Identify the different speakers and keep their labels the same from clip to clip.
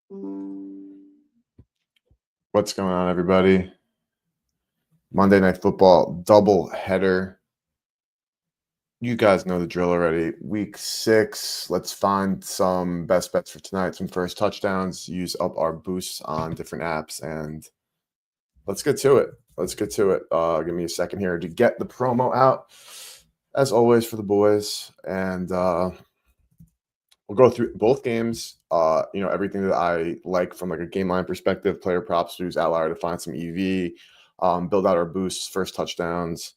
Speaker 1: What's going on, everybody? Monday Night Football double header. You guys know the drill already. Week 6. Let's find some best bets for tonight, some first touchdowns, use up our boosts on different apps, and let's get to it. Give me a second here to get the promo out, as always, for the boys. And we'll go through both games. Everything that I like from like a game line perspective, player props, use outlier to find some EV, build out our boosts, first touchdowns,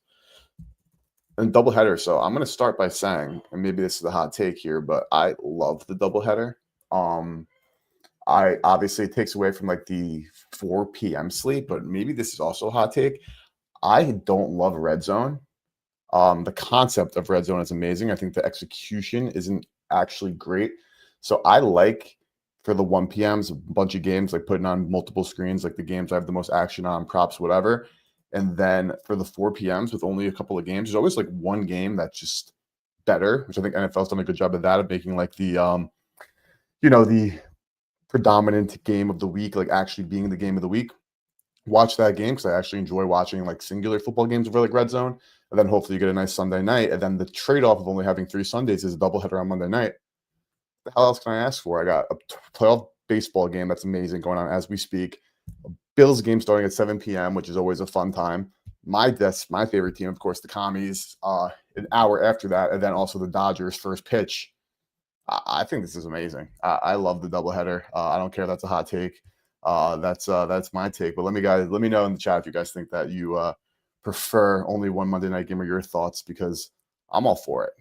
Speaker 1: and doubleheader. So I'm going to start by saying, and maybe this is a hot take here, but I love the doubleheader. I obviously it takes away from like the 4 p.m. sleep, but maybe this is also a hot take. I don't love red zone. The concept of red zone is amazing. I think the execution isn't actually great. So I like for the 1 p.m.s, a bunch of games, like putting on multiple screens, like the games I have the most action on, props, whatever. And then for the 4 p.m.s with only a couple of games, there's always like one game that's just better, which I think NFL's done a good job of that, of making like the the predominant game of the week, like actually being the game of the week. Watch that game because I actually enjoy watching like singular football games over like red zone. And then hopefully you get a nice Sunday night. And then the trade-off of only having 3 Sundays is a doubleheader on Monday night. What the hell else can I ask for? I got a playoff baseball game that's amazing going on as we speak. A Bills game starting at 7 p.m., which is always a fun time. That's my favorite team, of course, the Commies, an hour after that. And then also the Dodgers first pitch. I think this is amazing. I love the doubleheader. I don't care. That's a hot take. That's my take. But let me know in the chat if you guys think that you prefer only one Monday night game or your thoughts, because I'm all for it.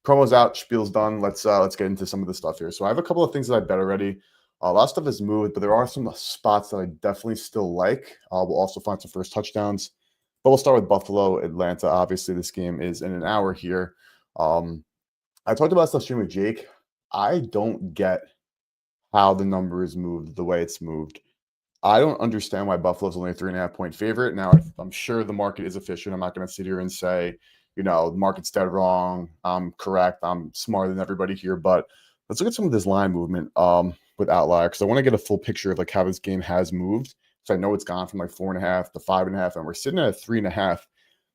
Speaker 1: Promos out, spiel's done. Let's get into some of the stuff here. So I have a couple of things that I bet already. A lot of stuff has moved, but there are some spots that I definitely still like. We'll also find some first touchdowns. But we'll start with Buffalo, Atlanta. Obviously, this game is in an hour here. I talked about stuff stream with Jake. I don't get how the number is moved the way it's moved. I don't understand why Buffalo's only a 3.5-point favorite. Now, I'm sure the market is efficient. I'm not going to sit here and say, the market's dead wrong. I'm correct. I'm smarter than everybody here. But let's look at some of this line movement with Outlier, because I want to get a full picture of like how this game has moved. So I know it's gone from like 4.5 to 5.5, and we're sitting at 3.5,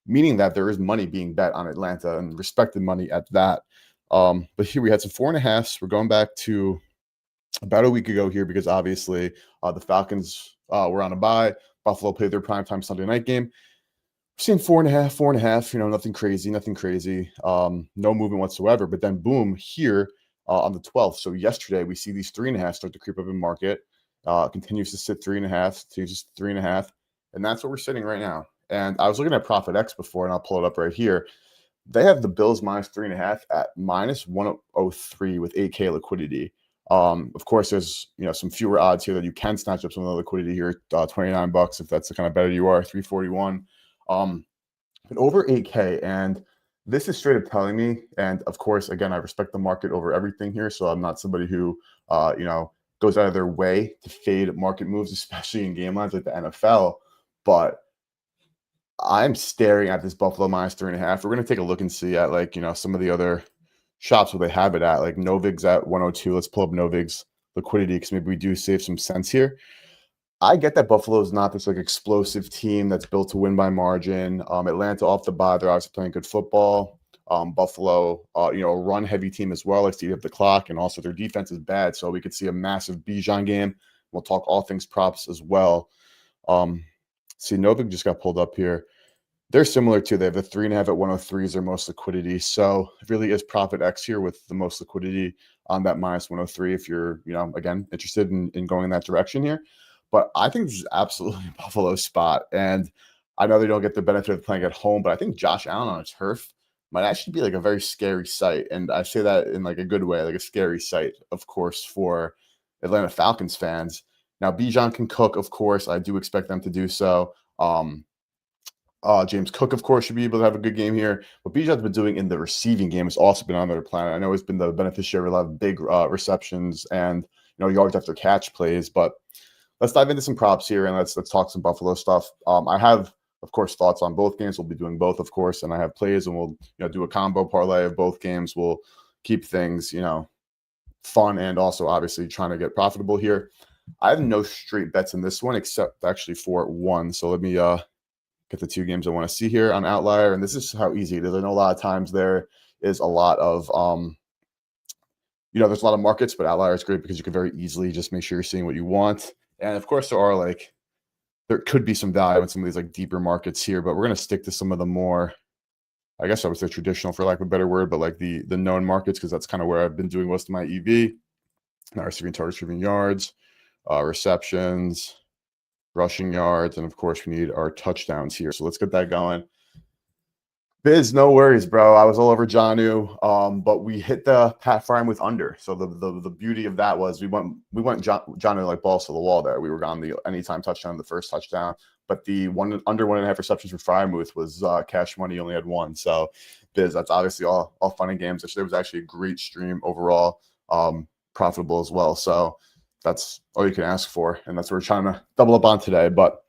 Speaker 1: meaning that there is money being bet on Atlanta and respected money at that. But here we had some 4.5s. We're going back to about a week ago here, because obviously the Falcons were on a bye. Buffalo played their primetime Sunday night game. We're seeing 4.5, nothing crazy. No movement whatsoever. But then boom, here on the 12th. So yesterday we see these 3.5 start to creep up in market. Continues to sit 3.5, to just 3.5. And that's where we're sitting right now. And I was looking at Profit X before, and I'll pull it up right here. They have the Bills minus 3.5 at minus 103 with 8K liquidity. Of course, there's some fewer odds here that you can snatch up some of the liquidity here. $29 if that's the kind of better you are. 341, but over 8K, and this is straight up telling me. And of course, again, I respect the market over everything here, so I'm not somebody who goes out of their way to fade market moves, especially in game lines like the NFL. But I'm staring at this Buffalo minus 3.5. We're going to take a look and see at some of the other shops where they have it at, like Novig's at 102. Let's pull up Novig's liquidity, because maybe we do save some cents here. I get that Buffalo is not this like explosive team that's built to win by margin. Atlanta off the bye, they're obviously playing good football. Buffalo, a run heavy team as well, likes to eat up the clock, and also their defense is bad. So we could see a massive Bijan game. We'll talk all things props as well. See, Novik just got pulled up here. They're similar too. They have a 3.5 at 103 is their most liquidity. So it really is Profit X here with the most liquidity on that minus 103 if you're, again, interested in going in that direction here. But I think this is absolutely a Buffalo spot. And I know they don't get the benefit of playing at home, but I think Josh Allen on a turf might actually be like a very scary sight. And I say that in like a good way, like a scary sight, of course, for Atlanta Falcons fans. Now, Bijan can cook, of course. I do expect them to do so. James Cook, of course, should be able to have a good game here. What Bijan's been doing in the receiving game has also been on their planet. I know he's been the beneficiary of a lot of big receptions and yards after catch plays. But let's dive into some props here, and let's talk some Buffalo stuff. I have, of course, thoughts on both games. We'll be doing both, of course, and I have plays, and we'll do a combo parlay of both games. We'll keep things fun and also obviously trying to get profitable here. I have no straight bets in this one except actually for one. So let me get the two games I want to see here on Outlier. And this is how easy it is. I know a lot of times there is a lot of there's a lot of markets, but Outlier is great because you can very easily just make sure you're seeing what you want. And of course, there could be some value in some of these like deeper markets here, but we're going to stick to some of the more, I guess I would say traditional for lack of a better word, but like the known markets, because that's kind of where I've been doing most of my EV. Now receiving targets, receiving yards, receptions, rushing yards, and of course we need our touchdowns here. So let's get that going. Biz, no worries, bro. I was all over Jonnu, but we hit the Pat Frymuth under. So the beauty of that was we went Jonnu like balls to the wall there. We were on the anytime touchdown, the first touchdown, but the under 1.5 receptions for Frymuth was cash money. He only had one. So Biz, that's obviously all fun and games. It was actually a great stream overall, profitable as well. So that's all you can ask for, and that's what we're trying to double up on today. But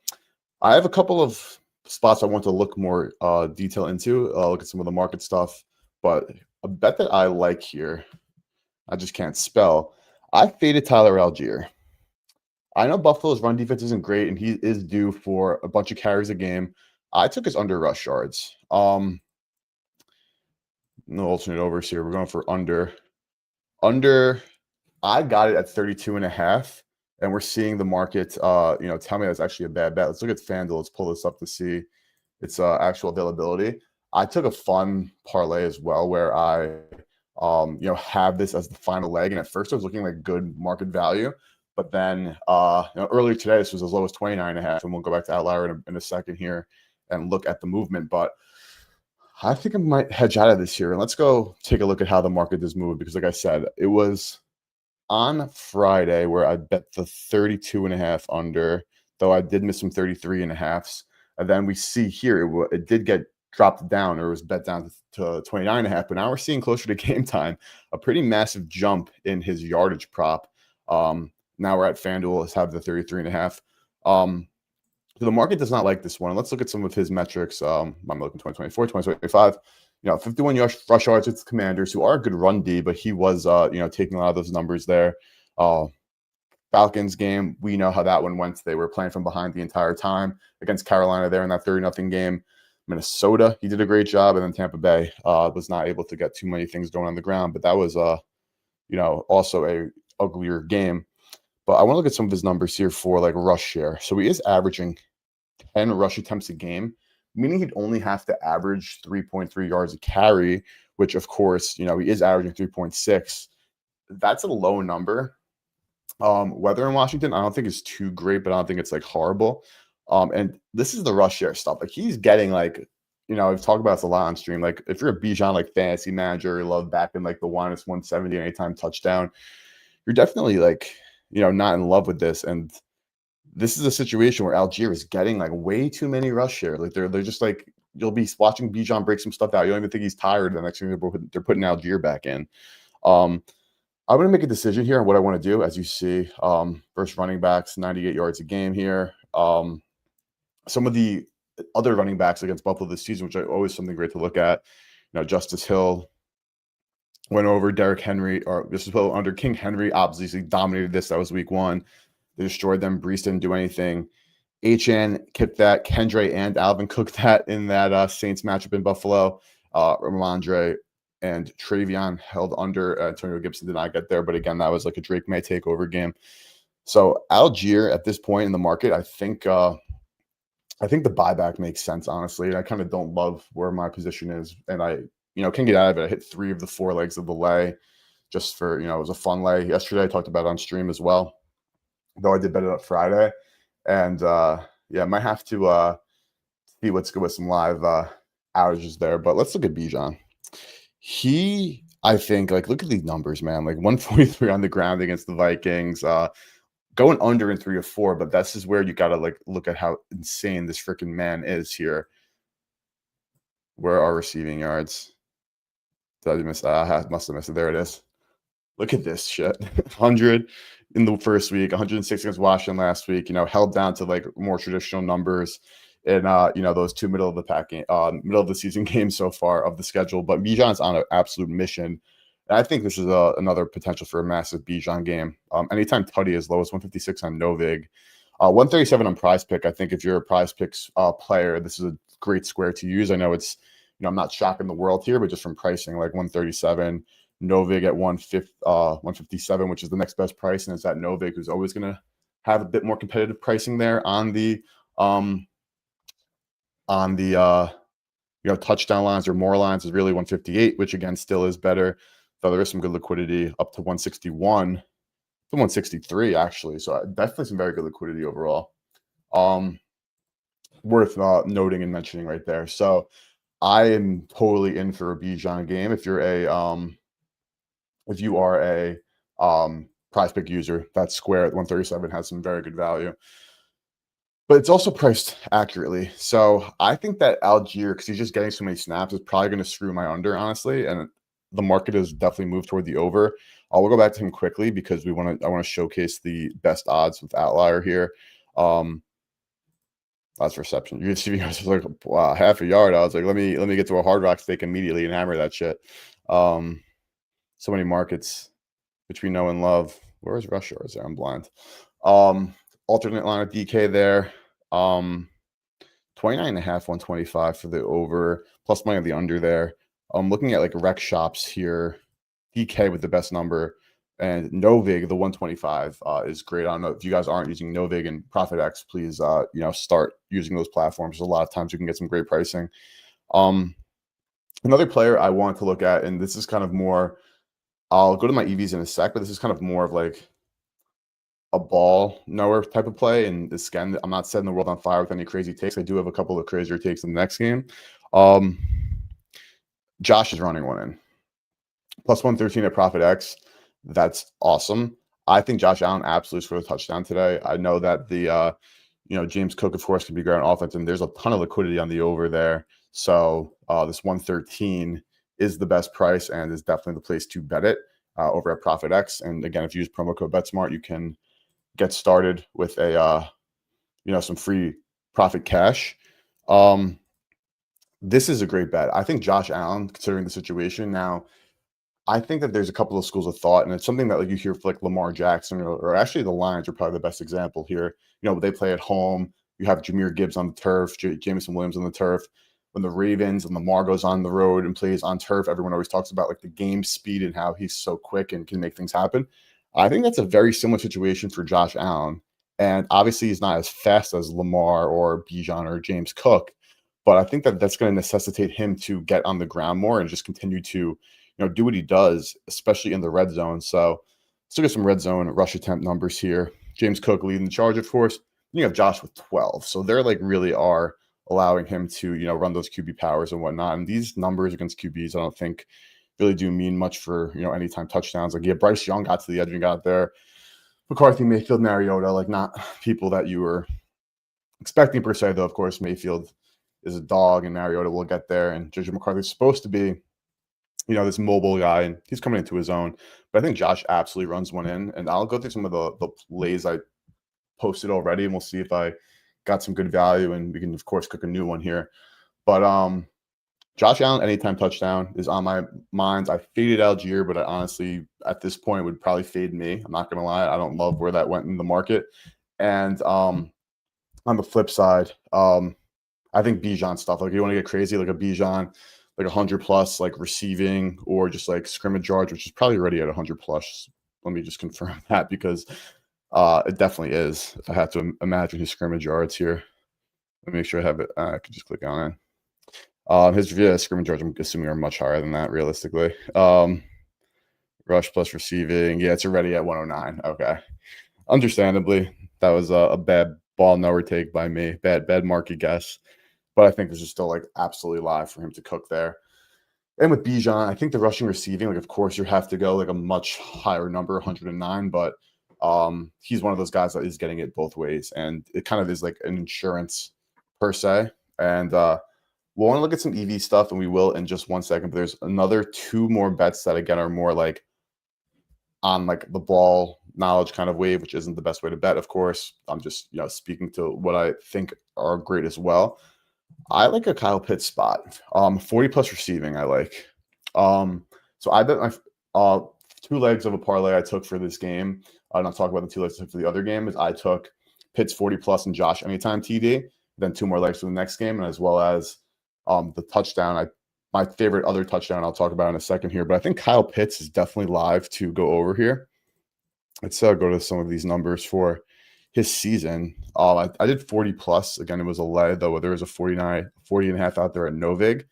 Speaker 1: I have a couple of spots I want to look more detail into, look at some of the market stuff. But a bet that I like here, I just can't spell. I faded Tyler Algier. I know Buffalo's run defense isn't great, and he is due for a bunch of carries a game. I took his under rush yards. No alternate overs here. We're going for under. I got it at 32.5. And we're seeing the market, tell me that's actually a bad bet. Let's look at FanDuel. Let's pull this up to see its actual availability. I took a fun parlay as well where I, have this as the final leg. And at first, I was looking like good market value. But then, earlier today, this was as low as 29.5. And we'll go back to Outlier in a second here and look at the movement. But I think I might hedge out of this here. And let's go take a look at how the market is moving. Because like I said, it was on Friday where I bet the 32.5 under, though I did miss some 33.5s. And then we see here it did get dropped down, or it was bet down to 29.5. But now we're seeing closer to game time a pretty massive jump in his yardage prop. Now we're at FanDuel. Let's have the 33.5. So the market does not like this one. Let's look at some of his metrics. I'm looking 2024, 2025. 51 rush yards with the Commanders, who are a good run D, but he was, taking a lot of those numbers there. Falcons game, we know how that one went. They were playing from behind the entire time against Carolina there in that 30-0 game. Minnesota, he did a great job, and then Tampa Bay was not able to get too many things going on the ground, but that was, also a uglier game. But I want to look at some of his numbers here for like rush share. So he is averaging 10 rush attempts a game, meaning he'd only have to average 3.3 yards a carry, which of course, he is averaging 3.6. That's a low number. Weather in Washington, I don't think is too great, but I don't think it's like horrible. And this is the rush share stuff. Like he's getting like, I've talked about this a lot on stream. Like if you're a Bijan like fantasy manager, you love back in like the -170 anytime touchdown, you're definitely like, not in love with this. And this is a situation where Algier is getting like way too many rush share. Like they're just like, you'll be watching Bijan break some stuff out. You don't even think he's tired. The next thing they're putting Algier back in. I'm going to make a decision here on what I want to do. As you see, first running backs, 98 yards a game here. Some of the other running backs against Buffalo this season, which is always something great to look at. Justice Hill went over Derrick Henry, or this is under King Henry, obviously dominated this. That was week 1. They destroyed them. Brees didn't do anything. HN kicked that. Kendre and Alvin cooked that in that Saints matchup in Buffalo. Ramondre and Travion held under. Antonio Gibson did not get there, but again, that was like a Drake May takeover game. So Algier at this point in the market, I think the buyback makes sense, honestly. And I kind of don't love where my position is, and I can get out of it. I hit 3 of the 4 legs of the lay, just for it was a fun lay. Yesterday I talked about it on stream as well, though I did bet it up Friday, and might have to see what's good with some live outages there. But let's look at Bijan. I think, like, look at these numbers, man. Like 143 on the ground against the Vikings, going under in 3 of 4. But this is where you got to like look at how insane this freaking man is here. Where are receiving yards? Did I miss? Must have missed it. There it is. Look at this shit. 100 in the first week, 106 against Washington last week. Held down to like more traditional numbers in those 2 middle of the season games so far of the schedule. But Bijan's on an absolute mission And I think this is another potential for a massive Bijan game. Anytime Tutty as low as 156 on Novig, 137 on Prize Pick. I think if you're a Prize Picks player, this is a great square to use. I know it's, I'm not shocking the world here, but just from pricing, like 137, Novig at 157, which is the next best price, and it's at Novig, who's always going to have a bit more competitive pricing there on the touchdown lines or more lines is really 158, which again still is better. Though there is some good liquidity up to 161 to 163 actually. So definitely some very good liquidity overall. Worth noting and mentioning right there. So I am totally in for a Bijan game. If you are a Prize Pick user, that square at 137 has some very good value. But it's also priced accurately. So I think that Algier, because he's just getting so many snaps, is probably going to screw my under, honestly. And the market has definitely moved toward the over. We'll go back to him quickly because I want to showcase the best odds with Outlier here. That's reception. You can see guys like, wow, half a yard. I was like, let me get to a Hard Rock steak immediately and hammer that shit. So many markets which we know and love. Where is Rush yards there? I'm blind. Alternate line of DK there. 29.5, 125 for the over, plus money on the under there. Looking at like rec shops here, DK with the best number, and Novig, the 125 is great. I don't know if you guys aren't using Novig and ProfitX, please start using those platforms. A lot of times you can get some great pricing. Another player I want to look at, and this is kind of more, I'll go to my EVs in a sec, but this is kind of more of like a ball knower type of play. And this, again, I'm not setting the world on fire with any crazy takes. I do have a couple of crazier takes in the next game. Josh is running one in. Plus 113 at ProfitX. That's awesome. I think Josh Allen absolutely scored a touchdown today. I know that the James Cook, of course, can be great on offense, and there's a ton of liquidity on the over there. So this 113 is the best price and is definitely the place to bet it over at ProfitX. And again, if you use promo code BetSmart, you can get started with a some free profit cash. This is a great bet. I think Josh Allen, considering the situation now, I think that there's a couple of schools of thought, and it's something that like you hear for like Lamar Jackson or actually the Lions are probably the best example here. They play at home. You have Jahmyr Gibbs on the turf, Jameson Williams on the turf. When the Ravens and Lamar goes on the road and plays on turf, everyone always talks about like the game speed and how he's so quick and can make things happen. I think that's a very similar situation for Josh Allen. And obviously he's not as fast as Lamar or Bijan or James Cook, but I think that that's going to necessitate him to get on the ground more and just continue to do what he does, especially in the red zone. So let's look at some red zone rush attempt numbers here. James Cook leading the charge, of course. You have Josh with 12. So they're like really are allowing him to, run those QB powers and whatnot. And these numbers against QBs, I don't think really do mean much for, anytime touchdowns. Like, yeah, Bryce Young got to the edge and got there. McCarthy, Mayfield, Mariota, like not people that you were expecting per se, though, of course, Mayfield is a dog and Mariota will get there. And JJ McCarthy's supposed to be, this mobile guy, and he's coming into his own. But I think Josh absolutely runs one in. And I'll go through some of the plays I posted already, and we'll see if I got some good value. And we can, of course, cook a new one here. But Josh Allen, anytime touchdown is on my mind. I faded Algier, but I honestly, at this point, would probably fade me. I'm not going to lie. I don't love where that went in the market. And on the flip side, I think Bijan stuff, like you want to get crazy, like a Bijan, like 100 plus, like receiving or just like scrimmage yards, which is probably already at 100 plus. Let me just confirm that because it definitely is. If I had to imagine his scrimmage yards here, let me make sure I have it. I could just click on it. His scrimmage yards, I'm assuming, are much higher than that realistically. Rush plus receiving, yeah, it's already at 109. Okay, understandably, that was a bad ball knower take by me. Bad market guess. But I think this is still like absolutely live for him to cook there. And with Bijan, I think the rushing receiving, like of course you have to go like a much higher number, 109, but he's one of those guys that is getting it both ways. And it kind of is like an insurance per se. And we'll want to look at some EV stuff, and we will in just 1 second. But there's another two more bets that again are more like on like the ball knowledge kind of wave, which isn't the best way to bet, of course. I'm just speaking to what I think are great as well. I like a Kyle Pitts spot. 40 plus receiving, I like. So I bet Uh, two legs of a parlay I took for this game, and I'll talk about the two legs for the other game, is I took Pitts 40 plus and Josh anytime TD, then two more legs for the next game, and as well as the touchdown. My favorite other touchdown I'll talk about in a second here, but I think Kyle Pitts is definitely live to go over here. Let's go to some of these numbers for his season. I did 40 plus. Again, it was a lay, though there was a 40 and a half out there at Novig.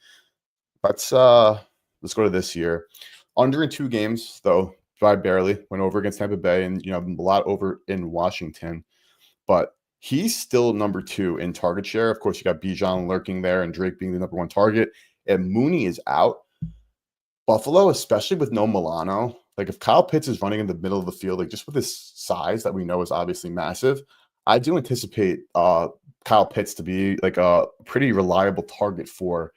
Speaker 1: Let's go to this year. Under in 2 games, though, by barely. Went over against Tampa Bay and, a lot over in Washington. But he's still number 2 in target share. Of course, you got Bijan lurking there and Drake being the number 1 target. And Mooney is out. Buffalo, especially with no Milano, like if Kyle Pitts is running in the middle of the field, like just with his size that we know is obviously massive, I do anticipate Kyle Pitts to be like a pretty reliable target for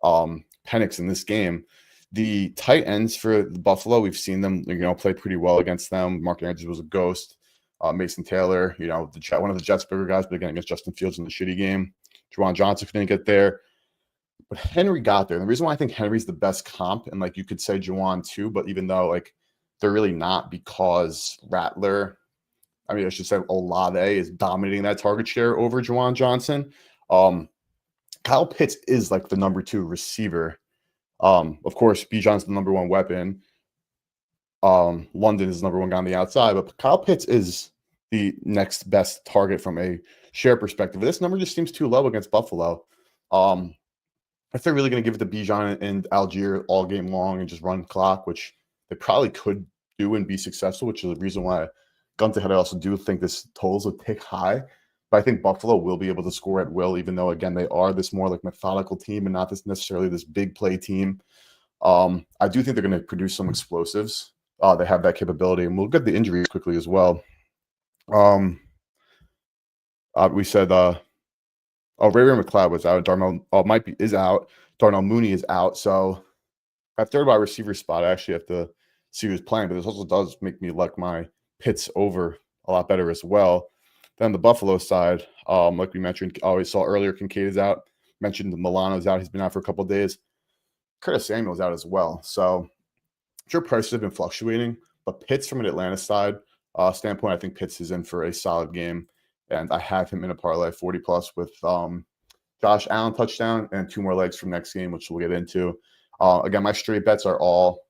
Speaker 1: Penix in this game. The tight ends for the Buffalo, we've seen them, play pretty well against them. Mark Andrews was a ghost. Mason Taylor, one of the Jets' bigger guys, but again against Justin Fields in the shitty game. Juwan Johnson couldn't get there. But Henry got there. And the reason why I think Henry's the best comp, and like you could say Juwan too, but even though like they're really not, because I should say Olave is dominating that target share over Juwan Johnson. Kyle Pitts is like the number 2 receiver. Of course, Bijan's the number 1 weapon. London is number 1 guy on the outside, but Kyle Pitts is the next best target from a share perspective. This number just seems too low against Buffalo. If they're really going to give it to Bijan and Algier all game long and just run clock, which they probably could do and be successful, which is the reason why, gun to head, I also do think this total's a tick high. But I think Buffalo will be able to score at will, even though, again, they are this more like methodical team and not this necessarily this big play team. I do think they're going to produce some explosives. They have that capability, and we'll get the injuries quickly as well. We said Ray McLeod was out. Darnell is out. Darnell Mooney is out. So that third wide receiver spot, I actually have to see who's playing. But this also does make me like my Pitts over a lot better as well. Then the Buffalo side, like we mentioned, we saw earlier, Kincaid is out. Mentioned Milano's out. He's been out for a couple of days. Curtis Samuel's out as well. So sure, prices have been fluctuating, but Pitts from an Atlanta side standpoint, I think Pitts is in for a solid game. And I have him in a parlay 40 plus with Josh Allen touchdown and 2 more legs from next game, which we'll get into. Again, my straight bets are all,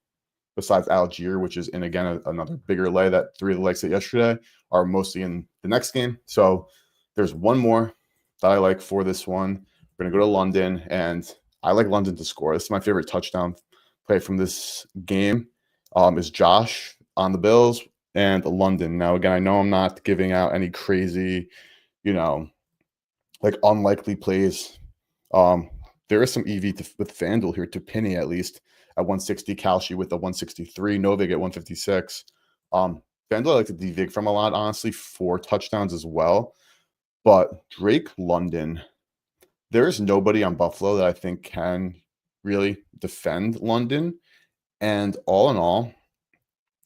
Speaker 1: besides Algier, which is in, again, another bigger lay that 3 of the legs hit yesterday, are mostly in the next game. So there's one more that I like for this one. We're going to go to London, and I like London to score. This is my favorite touchdown play from this game, is Josh on the Bills and London. Now, again, I know I'm not giving out any crazy, like unlikely plays. There is some EV with FanDuel here to Penny at least at 160, Kalshi with the 163, Novig at 156. FanDuel I like to DVig from a lot, honestly, 4 touchdowns as well. But Drake London, there is nobody on Buffalo that I think can really defend London. And all in all,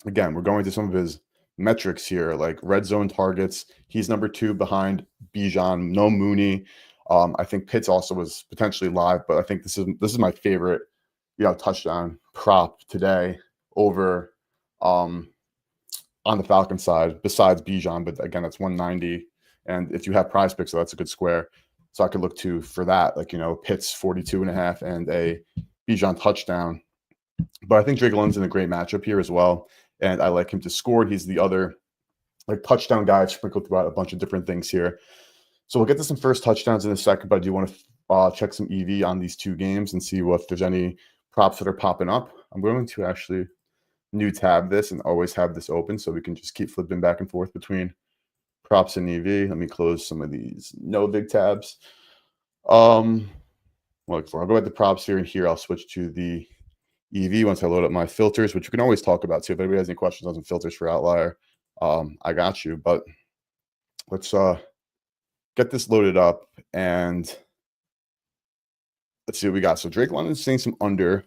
Speaker 1: again, we're going to some of his metrics here, like red zone targets. He's number 2 behind Bijan, no Mooney. I think Pitts also was potentially live, but I think this is my favorite, touchdown prop today over on the Falcon side, besides Bijan. But again, that's 190. And if you have prize picks, so that's a good square. So I could look to for that, like, Pitts 42.5 and a Bijan touchdown. But I think Drake London's in a great matchup here as well. And I like him to score. He's the other like touchdown guy sprinkled throughout a bunch of different things here. So we'll get to some first touchdowns in a second, but I do want to check some EV on these 2 games and see if there's any props that are popping up. I'm going to actually new tab this and always have this open so we can just keep flipping back and forth between props and EV. Let me close some of these no big tabs. I'll go at the props here, and here I'll switch to the EV once I load up my filters, which you can always talk about too. If anybody has any questions on some filters for Outlier, I got you. But let's get this loaded up and let's see what we got. So Drake London's seeing some under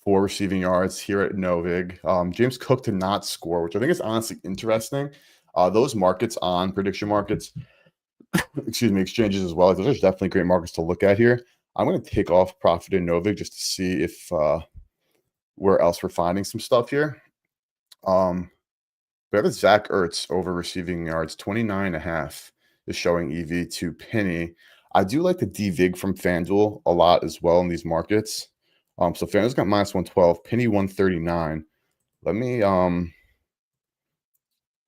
Speaker 1: 4 receiving yards here at Novig. James Cook to not score, which I think is honestly interesting. Those markets on prediction markets, exchanges as well, those are definitely great markets to look at here. I'm going to take off Profit and Novig just to see if where else we're finding some stuff here. We have a Zach Ertz over receiving yards, 29.5 is showing EV to Penny. I do like the D Vig from FanDuel a lot as well in these markets. So FanDuel's got minus 112, Penny 139. Let me I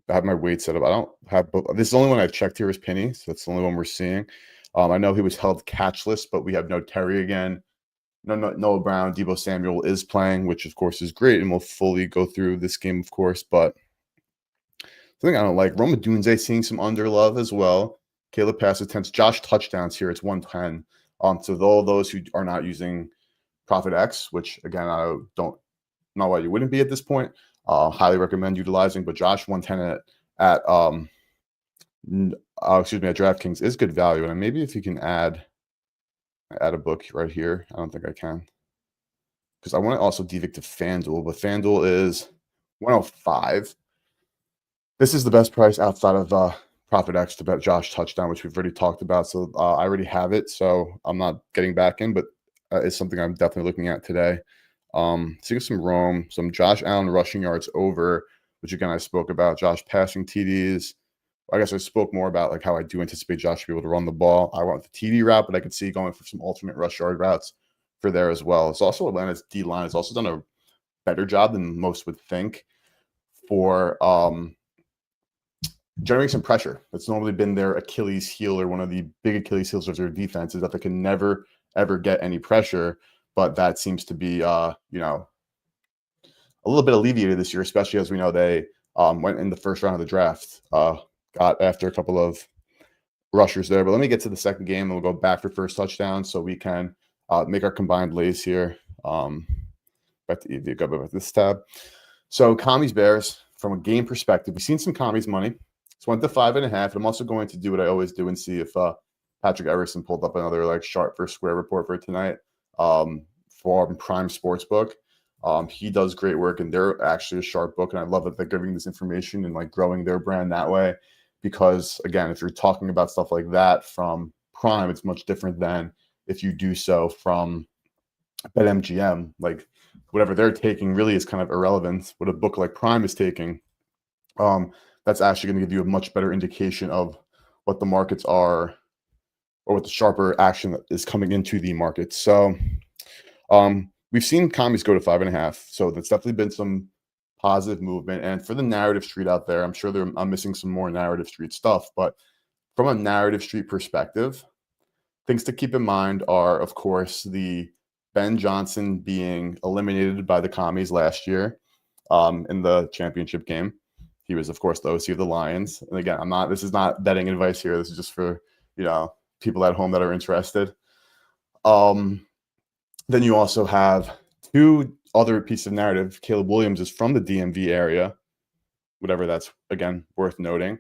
Speaker 1: have my weight set up. I don't have both. This is the only one I've checked here is Penny, so that's the only one we're seeing. I know he was held catchless, but we have no Terry again. No, Noah Brown, Debo Samuel is playing, which of course is great, and we'll fully go through this game, of course. But something I don't like, Roma Dunze seeing some under love as well. Caleb pass attempts, Josh touchdowns here. It's 110. So all those who are not using Profit X, which again I don't know why you wouldn't be at this point. Highly recommend utilizing, but Josh 110 at DraftKings is good value, and maybe if you can add a book right here. I don't think I can because I want to also devict to FanDuel, but FanDuel is 105. This is the best price outside of Profit X to bet Josh touchdown, which we've already talked about. So I already have it, so I'm not getting back in, but it's something I'm definitely looking at today. Seeing some Rome, some Josh Allen rushing yards over, which again I spoke about. Josh passing TDs. I guess I spoke more about like how I do anticipate Josh to be able to run the ball. I went the TD route, but I could see going for some alternate rush yard routes for there as well. It's also Atlanta's D line has also done a better job than most would think for generating some pressure. That's normally been their Achilles heel, or one of the big Achilles heels of their defense, is that they can never ever get any pressure. But that seems to be a little bit alleviated this year, especially as we know they went in the first round of the draft. Got after a couple of rushers there. But let me get to the second game, and we'll go back for first touchdown so we can make our combined lays here. Back to EV, go back to this tab. So Commies Bears, from a game perspective, we've seen some Commies money. So went to 5.5. I'm also going to do what I always do and see if Patrick Everson pulled up another like sharp first square report for tonight for Prime Sportsbook. He does great work, and they're actually a sharp book, and I love that they're giving this information and like growing their brand that way. Because again, if you're talking about stuff like that from Prime, it's much different than if you do so from BetMGM. Like whatever they're taking really is kind of irrelevant. What a book like Prime is taking, that's actually going to give you a much better indication of what the markets are, or what the sharper action that is coming into the market. So we've seen commies go to 5.5. So that's definitely been some positive movement. And for the narrative street out there, I'm sure I'm missing some more narrative street stuff, but from a narrative street perspective, things to keep in mind are, of course, the Ben Johnson being eliminated by the commies last year in the championship game. He was, of course, the OC of the Lions. And again, this is not betting advice here. This is just for, people at home that are interested. Then you also have two other pieces of narrative. Caleb Williams is from the DMV area, whatever that's, again, worth noting.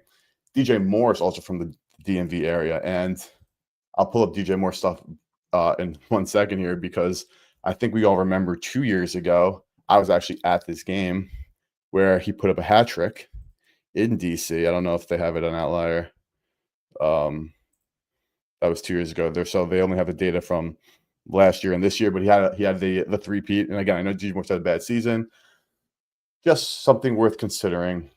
Speaker 1: DJ Moore is also from the DMV area. And I'll pull up DJ Moore stuff in 1 second here, because I think we all remember 2 years ago, I was actually at this game where he put up a hat trick in DC. I don't know if they have it on Outlier. That was 2 years ago. So they only have the data from last year and this year, but he had the three-peat. And again, I know DJ Moore had a bad season. Just something worth considering.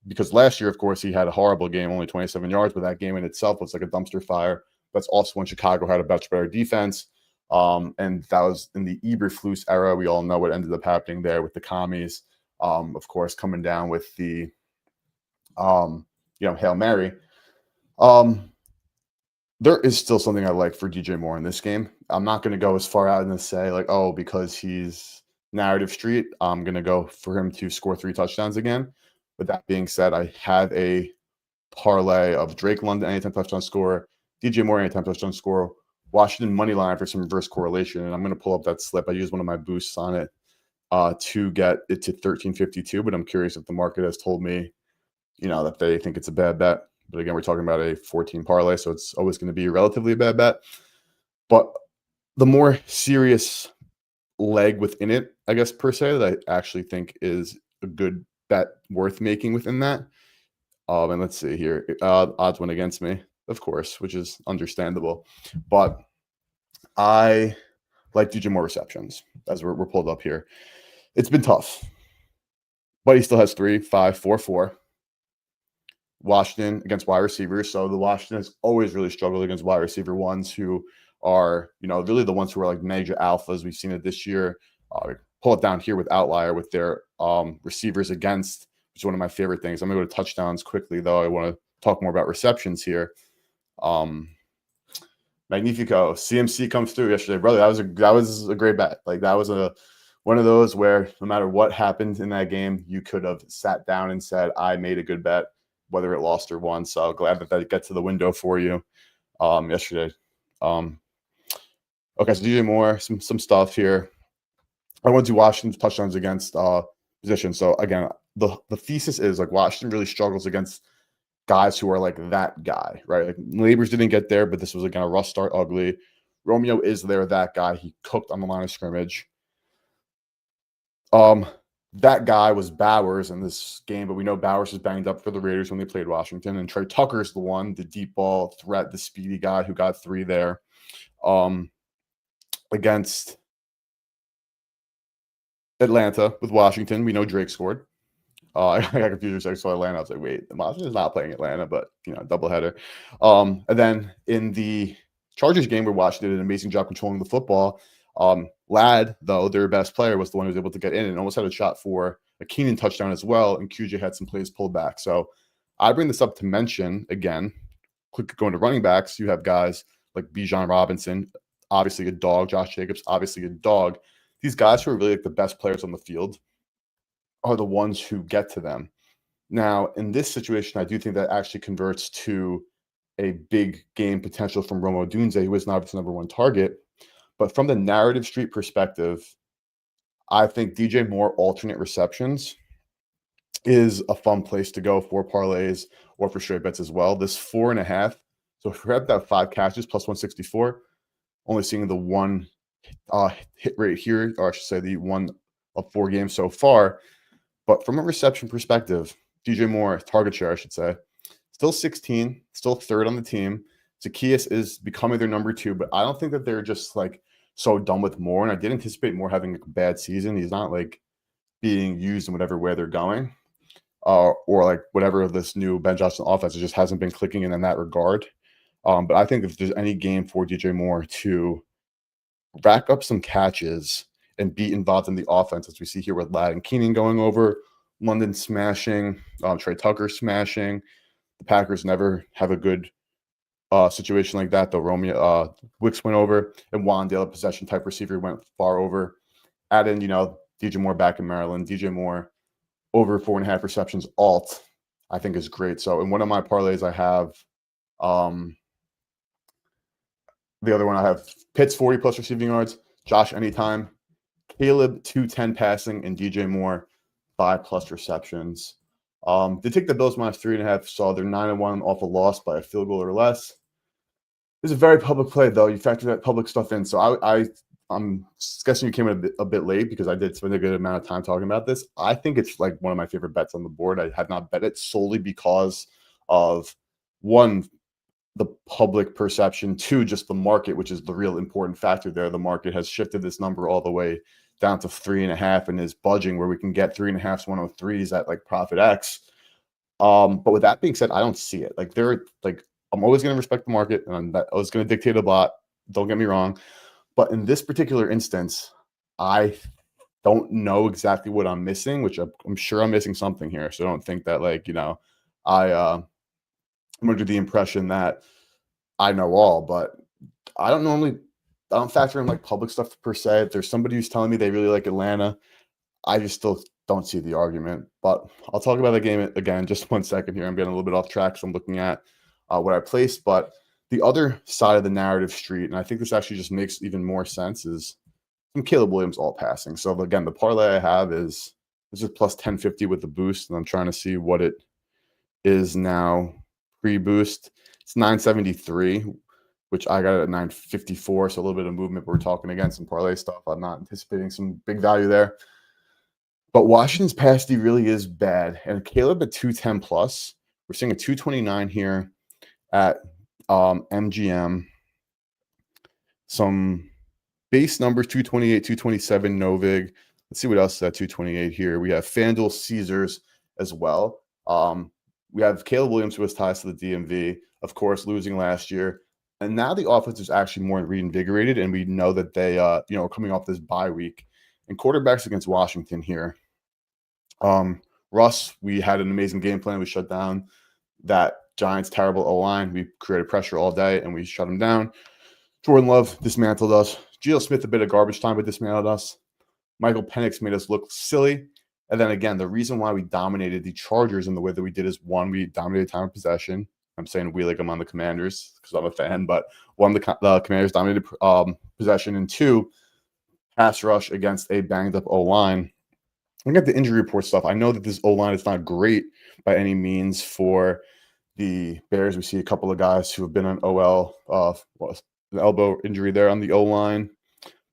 Speaker 1: Because last year, of course, he had a horrible game, only 27 yards, but that game in itself was like a dumpster fire. That's also when Chicago had a much better defense. And that was in the Eberflus era. We all know what ended up happening there with the commies, of course, coming down with the Hail Mary. There is still something I like for DJ Moore in this game. I'm not going to go as far out and to say like, oh, because he's narrative street, I'm going to go for him to score 3 touchdowns again. With that being said, I have a parlay of Drake London anytime touchdown score, DJ Moore anytime touchdown score, Washington money line for some reverse correlation, and I'm going to pull up that slip. I used one of my boosts on it to get it to 1352, but I'm curious if the market has told me, that they think it's a bad bet. But again, we're talking about a 14 parlay, so it's always going to be relatively a bad bet. But the more serious leg within it, I guess, per se, that I actually think is a good bet worth making within that. And let's see here. Odds went against me, of course, which is understandable. But I like DJ Moore receptions, as we're pulled up here. It's been tough, but he still has 3, 5, 4, 4. Washington against wide receivers. So the Washington has always really struggled against wide receiver ones who are, really the ones who are like major alphas. We've seen it this year. Pull it down here with Outlier with their receivers against, which is one of my favorite things. I'm going to go to touchdowns quickly, though. I want to talk more about receptions here. Magnifico. CMC comes through yesterday, brother. That was a great bet. Like that was one of those where no matter what happened in that game, you could have sat down and said, I made a good bet, whether it lost or won. So glad that got to the window for you yesterday. Okay, so DJ Moore, some stuff here. I went to Washington's touchdowns against position. So again, the thesis is like Washington really struggles against guys who are like that guy, right? Like Labors didn't get there, but this was again a rough start, ugly. Romeo is there, that guy. He cooked on the line of scrimmage. That guy was Bowers in this game, but we know Bowers was banged up for the Raiders when they played Washington, and Trey Tucker's the one, the deep ball threat, the speedy guy who got 3 there. Against Atlanta with Washington, we know Drake scored. I got confused. I saw Atlanta. I was like, wait, Washington's not playing Atlanta, but doubleheader. And then in the Chargers game where Washington did an amazing job controlling the football, Ladd, though, their best player, was the one who was able to get in and almost had a shot for a Keenan touchdown as well, and QJ had some plays pulled back. So I bring this up to mention, again, quick going to running backs, you have guys like Bijan Robinson, obviously a dog, Josh Jacobs, obviously a dog. These guys who are really like the best players on the field are the ones who get to them. Now, in this situation, I do think that actually converts to a big game potential from Rome Odunze, who is now its number 1 target. But from the narrative street perspective, I think DJ Moore alternate receptions is a fun place to go for parlays or for straight bets as well. This 4.5. So if we're at that 5 catches plus 164, only seeing the 1 hit rate here, or I should say the 1 of 4 games so far. But from a reception perspective, DJ Moore, target share, I should say, still 16, still 3rd on the team. Zacchaeus is becoming their number 2, but I don't think that they're just like so done with Moore. And I did anticipate Moore having a bad season. He's not like being used in whatever way they're going, or like whatever this new Ben Johnson offense, it just hasn't been clicking in that regard. But I think if there's any game for DJ Moore to rack up some catches and be involved in the offense, as we see here with Ladd and Keenan going over, London smashing, Trey Tucker smashing. The Packers never have a good situation like that, though. Romeo Wicks went over, and Wandale, a possession type receiver, went far over. Add in, DJ Moore back in Maryland. DJ Moore over 4.5 receptions alt, I think is great. So in one of my parlays, I have the other one I have Pitts 40 plus receiving yards, Josh anytime, Caleb 210 passing, and DJ Moore 5 plus receptions. They take the Bills minus 3.5, so they're 9-1 off a loss by a field goal or less. It's a very public play, though. You factor that public stuff in. So I'm guessing you came in a bit late because I did spend a good amount of time talking about this. I think it's like one of my favorite bets on the board. I have not bet it solely because of, 1, the public perception, 2, just the market, which is the real important factor there. The market has shifted this number all the way down to 3.5 and is budging where we can get 3.5s, 103s at like Profit X. But with that being said, I don't see it. Like I'm always going to respect the market, and I was going to dictate a lot. Don't get me wrong. But in this particular instance, I don't know exactly what I'm missing, which I'm sure I'm missing something here. So I don't think that I'm under the impression that I know all, but I don't factor in like public stuff per se. If there's somebody who's telling me they really like Atlanta, I just still don't see the argument. But I'll talk about the game again just 1 second here. I'm getting a little bit off track, so I'm looking at what I placed. But the other side of the narrative street, and I think this actually just makes even more sense, is some Caleb Williams all passing. So again, the parlay I have is plus 1050 with the boost, and I'm trying to see what it is now pre-boost. It's 973, which I got it at 954, so a little bit of movement. But we're talking again some parlay stuff. I'm not anticipating some big value there. But Washington's pass D really is bad, and Caleb at 210 plus. We're seeing a 229 here at MGM. Some base numbers 228, 227 Novig. Let's see what else is at 228 here. We have FanDuel Caesars as well. We have Caleb Williams, who has ties to the DMV, of course, losing last year. And now the offense is actually more reinvigorated, and we know that they, are coming off this bye week. And quarterbacks against Washington here. Russ, we had an amazing game plan. We shut down that Giants' terrible O-line. We created pressure all day, and we shut them down. Jordan Love dismantled us. Geno Smith, a bit of garbage time, but dismantled us. Michael Penix made us look silly. And then again, the reason why we dominated the Chargers in the way that we did is, one, we dominated time of possession. I'm saying we like I'm on the Commanders because I'm a fan, but one, the Commanders dominated possession, and two, pass rush against a banged-up O-line. Look at the injury report stuff. I know that this O-line is not great by any means for the Bears. We see a couple of guys who have been on OL, an elbow injury there on the O-line.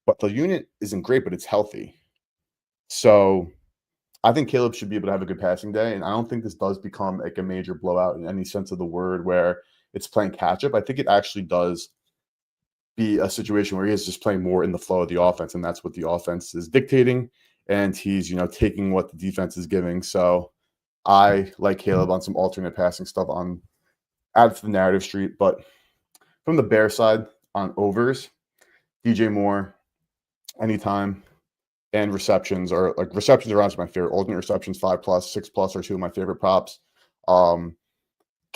Speaker 1: But the unit isn't great, but it's healthy. So I think Caleb should be able to have a good passing day, and I don't think this does become like a major blowout in any sense of the word where it's playing catch-up. I think it actually does be a situation where he is just playing more in the flow of the offense, and that's what the offense is dictating, and he's, taking what the defense is giving. So I like Caleb on some alternate passing stuff on add to the narrative street. But from the Bear side on overs, DJ Moore, anytime, and receptions are honestly my favorite. Alternate receptions, 5+, 6+ are two of my favorite props. Caleb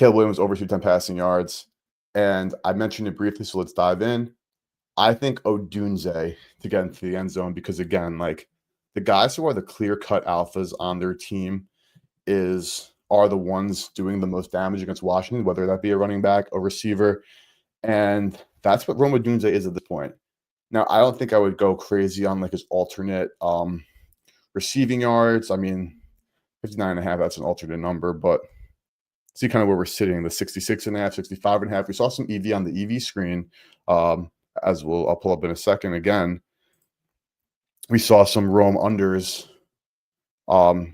Speaker 1: Williams over 210 passing yards. And I mentioned it briefly, so let's dive in. I think Odunze to get into the end zone because, again, like the guys who are the clear-cut alphas on their team are the ones doing the most damage against Washington, whether that be a running back, a receiver. And that's what Rome Odunze is at this point. Now, I don't think I would go crazy on like his alternate receiving yards. I mean, 59.5, that's an alternate number, but see kind of where we're sitting, the 66.5, 65.5. We saw some EV on the EV screen, I'll pull up in a second again. We saw some Rome unders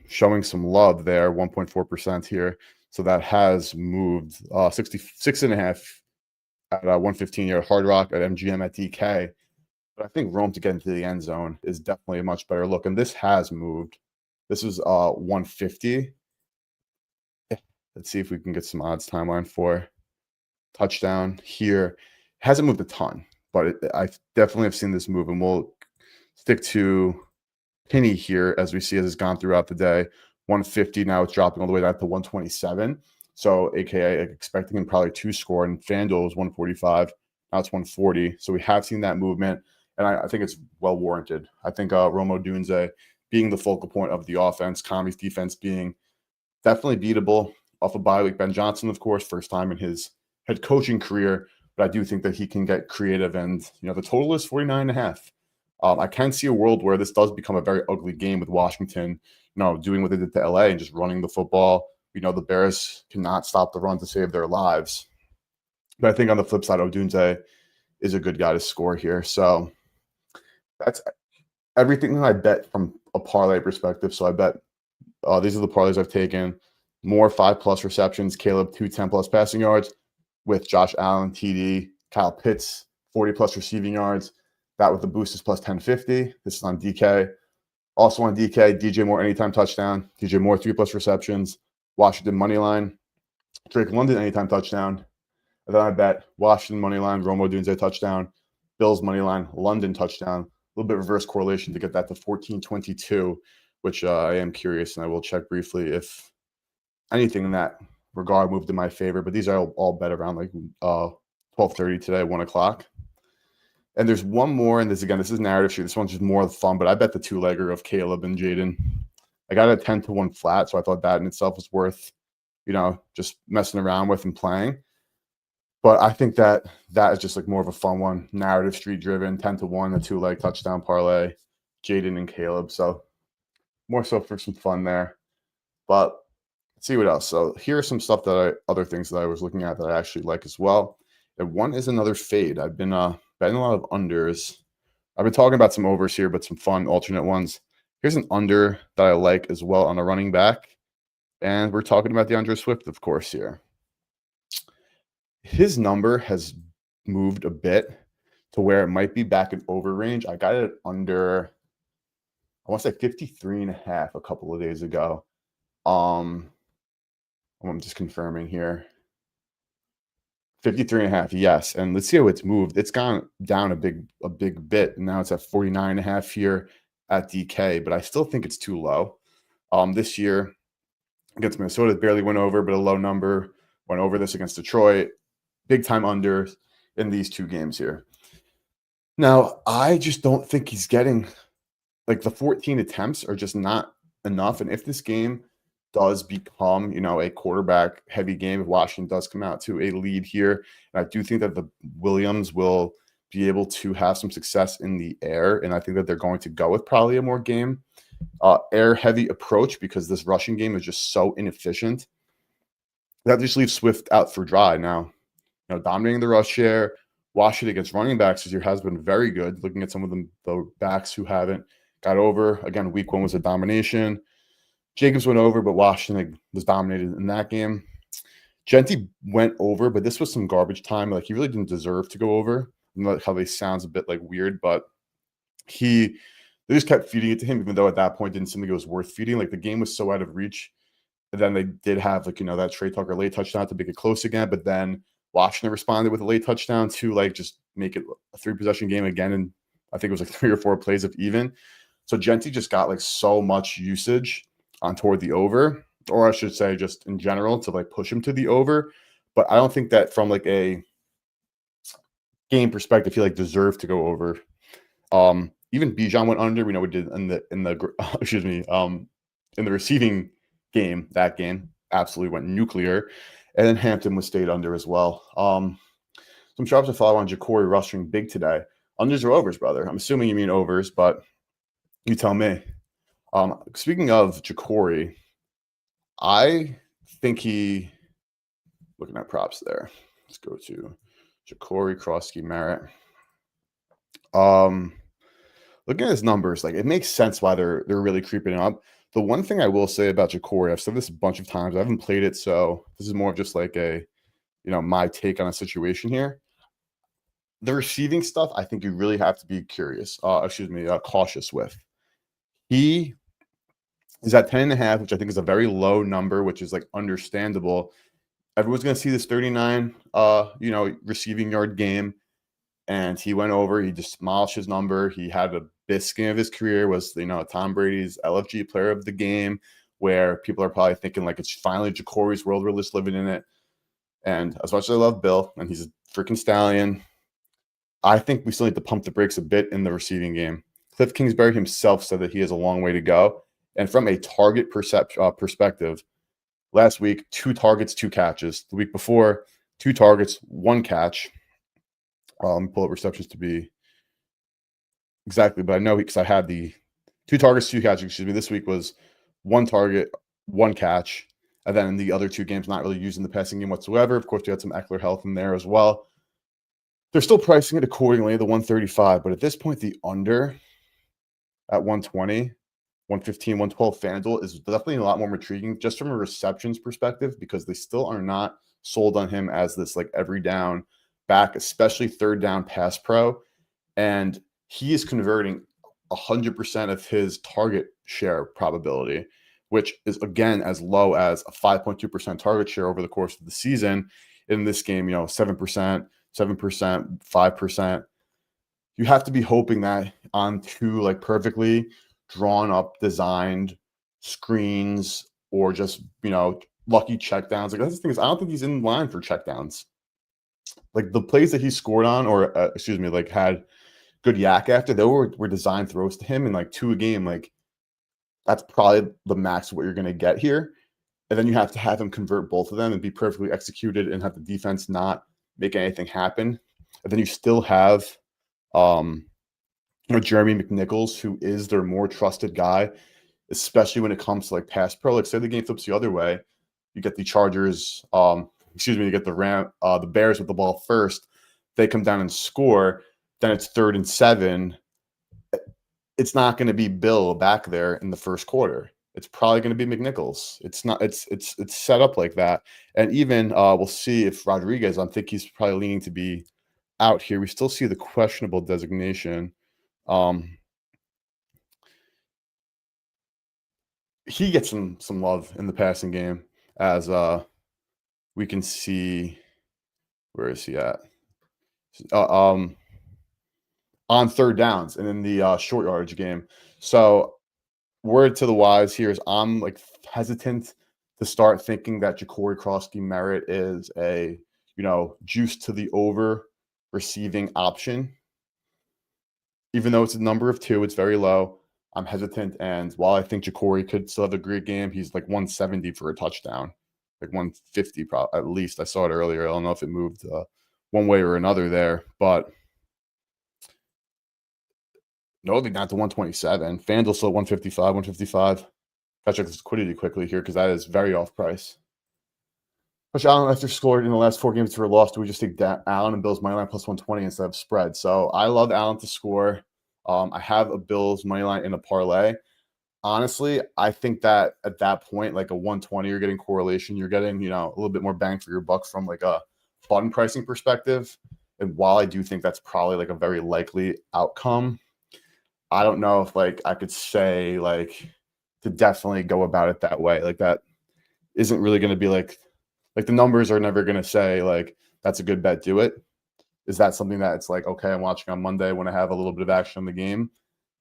Speaker 1: showing some love there, 1.4% here. So that has moved 66.5 at 115-yard Hard Rock, at MGM, at DK. But I think Rome to get into the end zone is definitely a much better look. And this has moved. This is 150. Let's see if we can get some odds timeline for touchdown here. It hasn't moved a ton, but I definitely have seen this move. And we'll stick to Penny here as we see as it's gone throughout the day. 150, now it's dropping all the way down to 127. So AKA expecting him probably to score. And FanDuel was 145. Now it's 140. So we have seen that movement. And I think it's well warranted. I think Rome Odunze being the focal point of the offense, Kami's defense being definitely beatable off of bye week. Ben Johnson, of course, first time in his head coaching career. But I do think that he can get creative. And, the total is 49.5. I can see a world where this does become a very ugly game with Washington, doing what they did to LA and just running the football. The Bears cannot stop the run to save their lives. But I think on the flip side, Odunze is a good guy to score here. So that's everything that I bet from a parlay perspective. So I bet these are the parlays I've taken. More 5+ receptions, Caleb 210+ passing yards with Josh Allen, TD, Kyle Pitts, 40+ receiving yards. That with the boost is plus 1050. This is on DK. Also on DK, DJ Moore anytime touchdown. DJ Moore 3+ receptions. Washington money line. Drake London anytime touchdown. And then I bet Washington money line, Rome Odunze touchdown. Bills money line, London touchdown. A little bit reverse correlation to get that to 1422, which I am curious, and I will check briefly if anything in that regard moved in my favor. But these are all bet around like 12:30 today, 1 o'clock. And there's one more, and this is narrative street. This one's just more fun, but I bet the two-legger of Caleb and Jaden. I got a 10-1 flat, so I thought that in itself was worth, just messing around with and playing. But I think that is just like more of a fun one, narrative street driven, 10-1, a two-leg touchdown parlay, Jaden and Caleb. So more so for some fun there. But let's see what else. So here are some stuff other things that I was looking at that I actually like as well. And one is another fade. I've been betting a lot of unders. I've been talking about some overs here, but some fun alternate ones. Here's an under that I like as well on a running back. And we're talking about DeAndre Swift, of course, here. His number has moved a bit to where it might be back in over range. I got it under, I want to say 53 and a half a couple of days ago. Um, I'm just confirming here. 53 and a half, yes. And let's see how it's moved. It's gone down a big bit. And now it's at 49 and a half here at DK, but I still think it's too low. This year against Minnesota, it barely went over, but a low number. Went over this against Detroit. Big time under in these two games here. Now, I just don't think he's getting like the 14 attempts are just not enough. And if this game does become, a quarterback heavy game, if Washington does come out to a lead here, and I do think that the Williams will be able to have some success in the air. And I think that they're going to go with probably a more air heavy approach because this rushing game is just so inefficient. That just leaves Swift out for dry now. Dominating the rush share. Washington against running backs this year has been very good. Looking at some of the backs who haven't got over. Again, week one was a domination. Jacobs went over, but Washington was dominated in that game. Genty went over, but this was some garbage time. Like, he really didn't deserve to go over. I know how they sounds a bit like weird, but they just kept feeding it to him, even though at that point didn't seem like it was worth feeding. Like, the game was so out of reach. And then they did have that Trey Tucker late touchdown to make it close again, but then Washington responded with a late touchdown to just make it a 3-possession game again. And I think it was 3 or 4 plays of even. So Genty just got so much usage on toward the over, or I should say just in general to push him to the over. But I don't think that from a game perspective, he deserved to go over. Even Bijan went under. We know we did in the excuse me, in the receiving game, that game absolutely went nuclear. And then Hampton was stayed under as well. Some sharps to follow on Ja'Cory rushing big today. Unders or overs, brother? I'm assuming you mean overs, but you tell me. Speaking of Ja'Cory, I think looking at props there. Let's go to Ja'Cory, Krosky, Merritt. Looking at his numbers, it makes sense why they're really creeping up. The one thing I will say about Ja'Cory, I've said this a bunch of times. I haven't played it, so this is more of just my take on a situation here. The receiving stuff, I think you really have to be cautious with. He is at 10.5, which I think is a very low number, which is understandable. Everyone's going to see this 39, receiving yard game. And he went over. He just demolished his number. He had the best game of his career. Was Tom Brady's LFG Player of the Game, where people are probably thinking it's finally Ja'Cory's world. We're just living in it. And as much as I love Bill, and he's a freaking stallion, I think we still need to pump the brakes a bit in the receiving game. Cliff Kingsbury himself said that he has a long way to go. And from a target perspective, last week 2 targets, 2 catches. The week before, 2 targets, 1 catch. Let me pull up receptions to be exactly, but I know because I had the 2 targets, 2 catches. This week was 1 target, 1 catch, and then in the other 2 games, not really using the passing game whatsoever. Of course, we had some Eckler health in there as well. They're still pricing it accordingly, the 135, but at this point, the under at 120, 115, 112 FanDuel is definitely a lot more intriguing just from a receptions perspective because they still are not sold on him as this every down back, especially third down pass pro. And he is converting 100% of his target share probability, which is again as low as a 5.2% target share over the course of the season. In this game, 7%, 5%. You have to be hoping that on 2 perfectly drawn up, designed screens or just, lucky checkdowns. That's the thing is I don't think he's in line for checkdowns. The plays that he scored on, or had good yak after, they were designed throws to him and 2 a game. That's probably the max of what you're going to get here. And then you have to have him convert both of them and be perfectly executed and have the defense not make anything happen. And then you still have, Jeremy McNichols, who is their more trusted guy, especially when it comes to pass pro. Say the game flips the other way, you get the Chargers, you get the Bears with the ball first. They come down and score. Then it's 3rd and 7. It's not going to be Bill back there in the first quarter. It's probably going to be McNichols. It's not. It's set up like that. And even we'll see if Rodriguez. I think he's probably leaning to be out here. We still see the questionable designation. he gets some love in the passing game, as we can see. Where is he at? Uh, um, on third downs and in the short yardage game. So word to the wise here is I'm like hesitant to start thinking that Ja'Cory Krosky Merritt is a juice to the over receiving option. Even though it's a number of two, it's very low. I'm hesitant, and while I think Ja'Cory could still have a great game, he's like 170 for a touchdown, like 150 at least. I saw it earlier. I don't know if it moved one way or another there, but no, they got to 127. FanDuel still 155, 155. Gotta check this liquidity quickly here because that is very off price. Josh Allen, after scored in the last 4 games for a loss, do we just take Allen and Bills money line plus 120 instead of spread? So I love Allen to score. I have a Bills money line in a parlay. Honestly, I think that at that point, like a 120, you're getting correlation. You're getting, a little bit more bang for your buck from like a fund pricing perspective. And while I do think that's probably like a very likely outcome, I don't know if like I could say like to definitely go about it that way. Like that isn't really going to be like the numbers are never going to say like that's a good bet, do it. Is that something that it's like, okay, I'm watching on Monday when I have a little bit of action in the game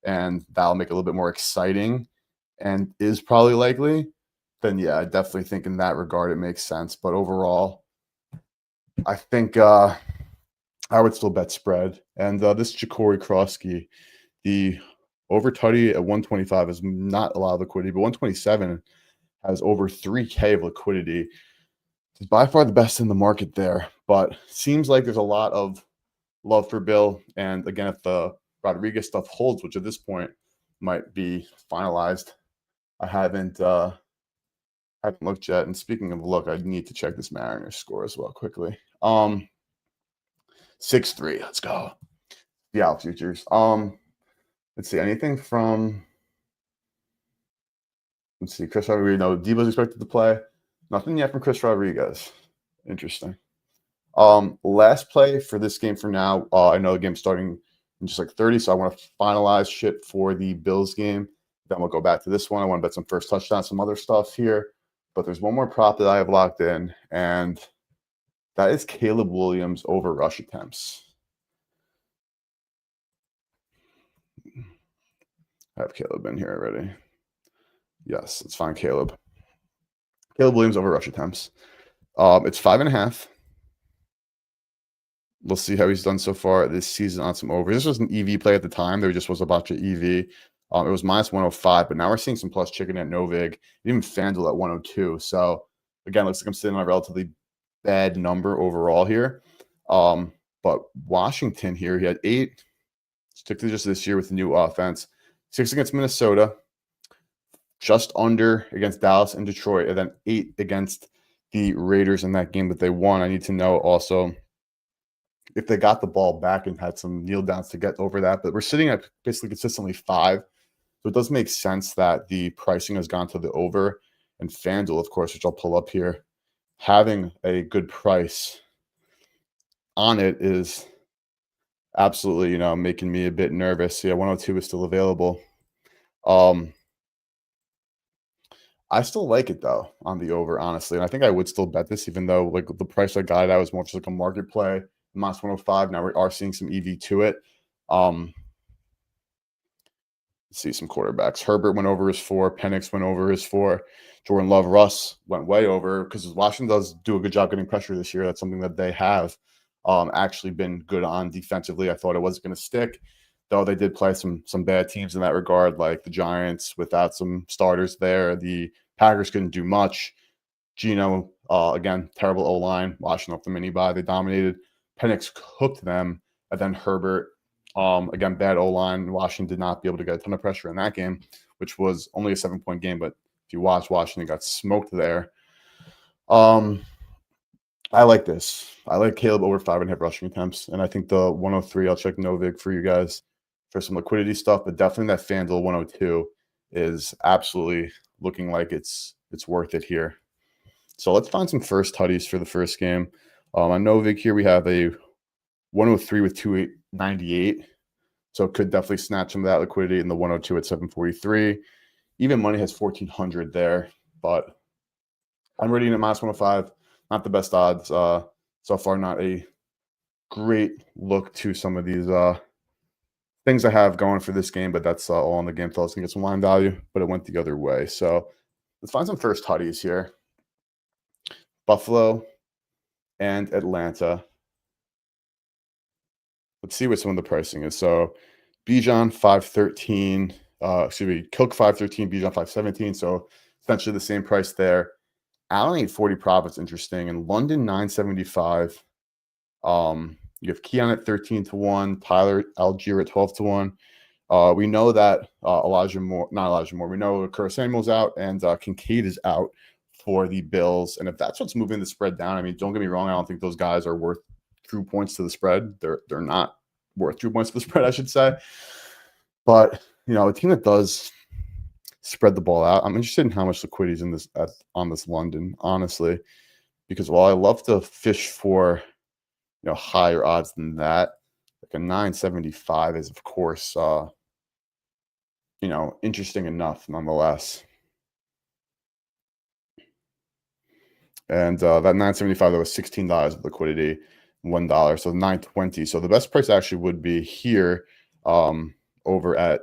Speaker 1: and that'll make it a little bit more exciting and is probably likely, then yeah, I definitely think in that regard it makes sense. But overall, I think I would still bet spread. And this Ja'Cory Krosky, the over tutty at 125 is not a lot of liquidity, but 127 has over 3K of liquidity. It's by far the best in the market there, but seems like there's a lot of love for Bill. And again, if the Rodriguez stuff holds, which at this point might be finalized, I haven't looked yet. And speaking of look, I need to check this Mariners score as well quickly. 6-3. Let's go. The out futures. Let's see. Anything from Chris Rodriguez. No, Debo's expected to play. Nothing yet from Chris Rodriguez. Interesting. Last play for this game for now. I know the game's starting in just like 30, so I want to finalize shit for the Bills game. Then we'll go back to this one. I want to bet some first touchdown, some other stuff here. But there's one more prop that I have locked in, and that is Caleb Williams over rush attempts. I have Caleb in here already. Yes, let's find Caleb. Caleb Williams over rush attempts. It's 5.5. We'll see how he's done so far this season on some overs. This was an EV play at the time. There just was a bunch of EV. It was minus 105, but now we're seeing some plus chicken at Novig, even FanDuel at 102. So again, looks like I'm sitting on a relatively bad number overall here. But Washington here, he had 8, stick to just this year with the new offense, 6 against Minnesota, just under against Dallas and Detroit, and then 8 against the Raiders in that game that they won. I need to know also if they got the ball back and had some kneel downs to get over that. But we're sitting at basically consistently 5. So it does make sense that the pricing has gone to the over. And FanDuel, of course, which I'll pull up here, having a good price on it is absolutely, making me a bit nervous. Yeah, 102 is still available. I still like it though on the over, honestly. And I think I would still bet this, even though like the price I got, I was more just like a market play. Minus 105. Now we are seeing some EV to it. Let's see some quarterbacks. Herbert went over his 4. Penix went over his 4. Jordan Love, Russ went way over because Washington does do a good job getting pressure this year. That's something that they have actually been good on defensively. I thought it wasn't going to stick, though they did play some bad teams in that regard, like the Giants without some starters there. The Packers couldn't do much. Geno, again, terrible O-line. Washington off the mini-bye. They dominated. Penix cooked them, and then Herbert, again, bad O-line. Washington did not be able to get a ton of pressure in that game, which was only a 7-point game. But if you watch, Washington got smoked there. I like this. I like Caleb over 5.5 rushing attempts, and I think the 103. I'll check Novig for you guys for some liquidity stuff, but definitely that FanDuel 102 is absolutely looking like it's worth it here. So let's find some first tutties for the first game. On Novig here, we have a 103 with 298. So it could definitely snatch some of that liquidity in the 102 at 743. Even money has 1,400 there, but I'm reading at -105. Not the best odds so far. Not a great look to some of these things I have going for this game, but that's all on the game. Thought I was gonna get some line value, but it went the other way. So let's find some first tutties here. Buffalo and Atlanta. Let's see what some of the pricing is. So Bijan 513, excuse me, Cook 513, Bijan 517. So essentially the same price there. Allen 840 profits, interesting. And London 975. You have Keon at 13 to 1, Tyler Algier at 12 to 1. We know that not Elijah Moore. We know Curtis Samuel's out and Kincaid is out for the Bills. And if that's what's moving the spread down, I mean, don't get me wrong, I don't think those guys are worth 2 points to the spread. They're not worth 2 points to the spread, I should say. But a team that does spread the ball out, I'm interested in how much liquidity is in this on this London, honestly, because while I love to fish for higher odds than that, like a 975 is of course interesting enough nonetheless. And that 975, that was $16 of liquidity, $1, so 920. So the best price actually would be here over at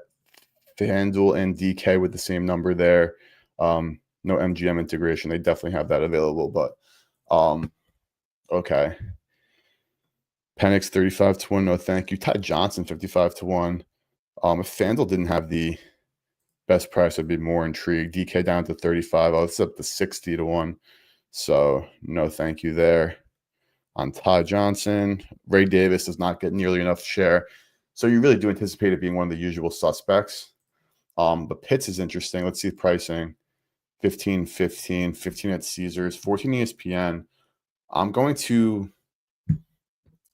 Speaker 1: FanDuel and DK with the same number there. No MGM integration. They definitely have that available, but okay. Penix 35 to 1, no thank you. Ty Johnson 55 to 1. If FanDuel didn't have the best price, I'd be more intrigued. DK down to 35. Oh, it's up to 60 to 1. So no thank you there on Ty Johnson. Ray Davis does not get nearly enough share. So you really do anticipate it being one of the usual suspects. But Pitts is interesting. Let's see the pricing. 15, 15, 15 at Caesars, 14 ESPN. I'm going to,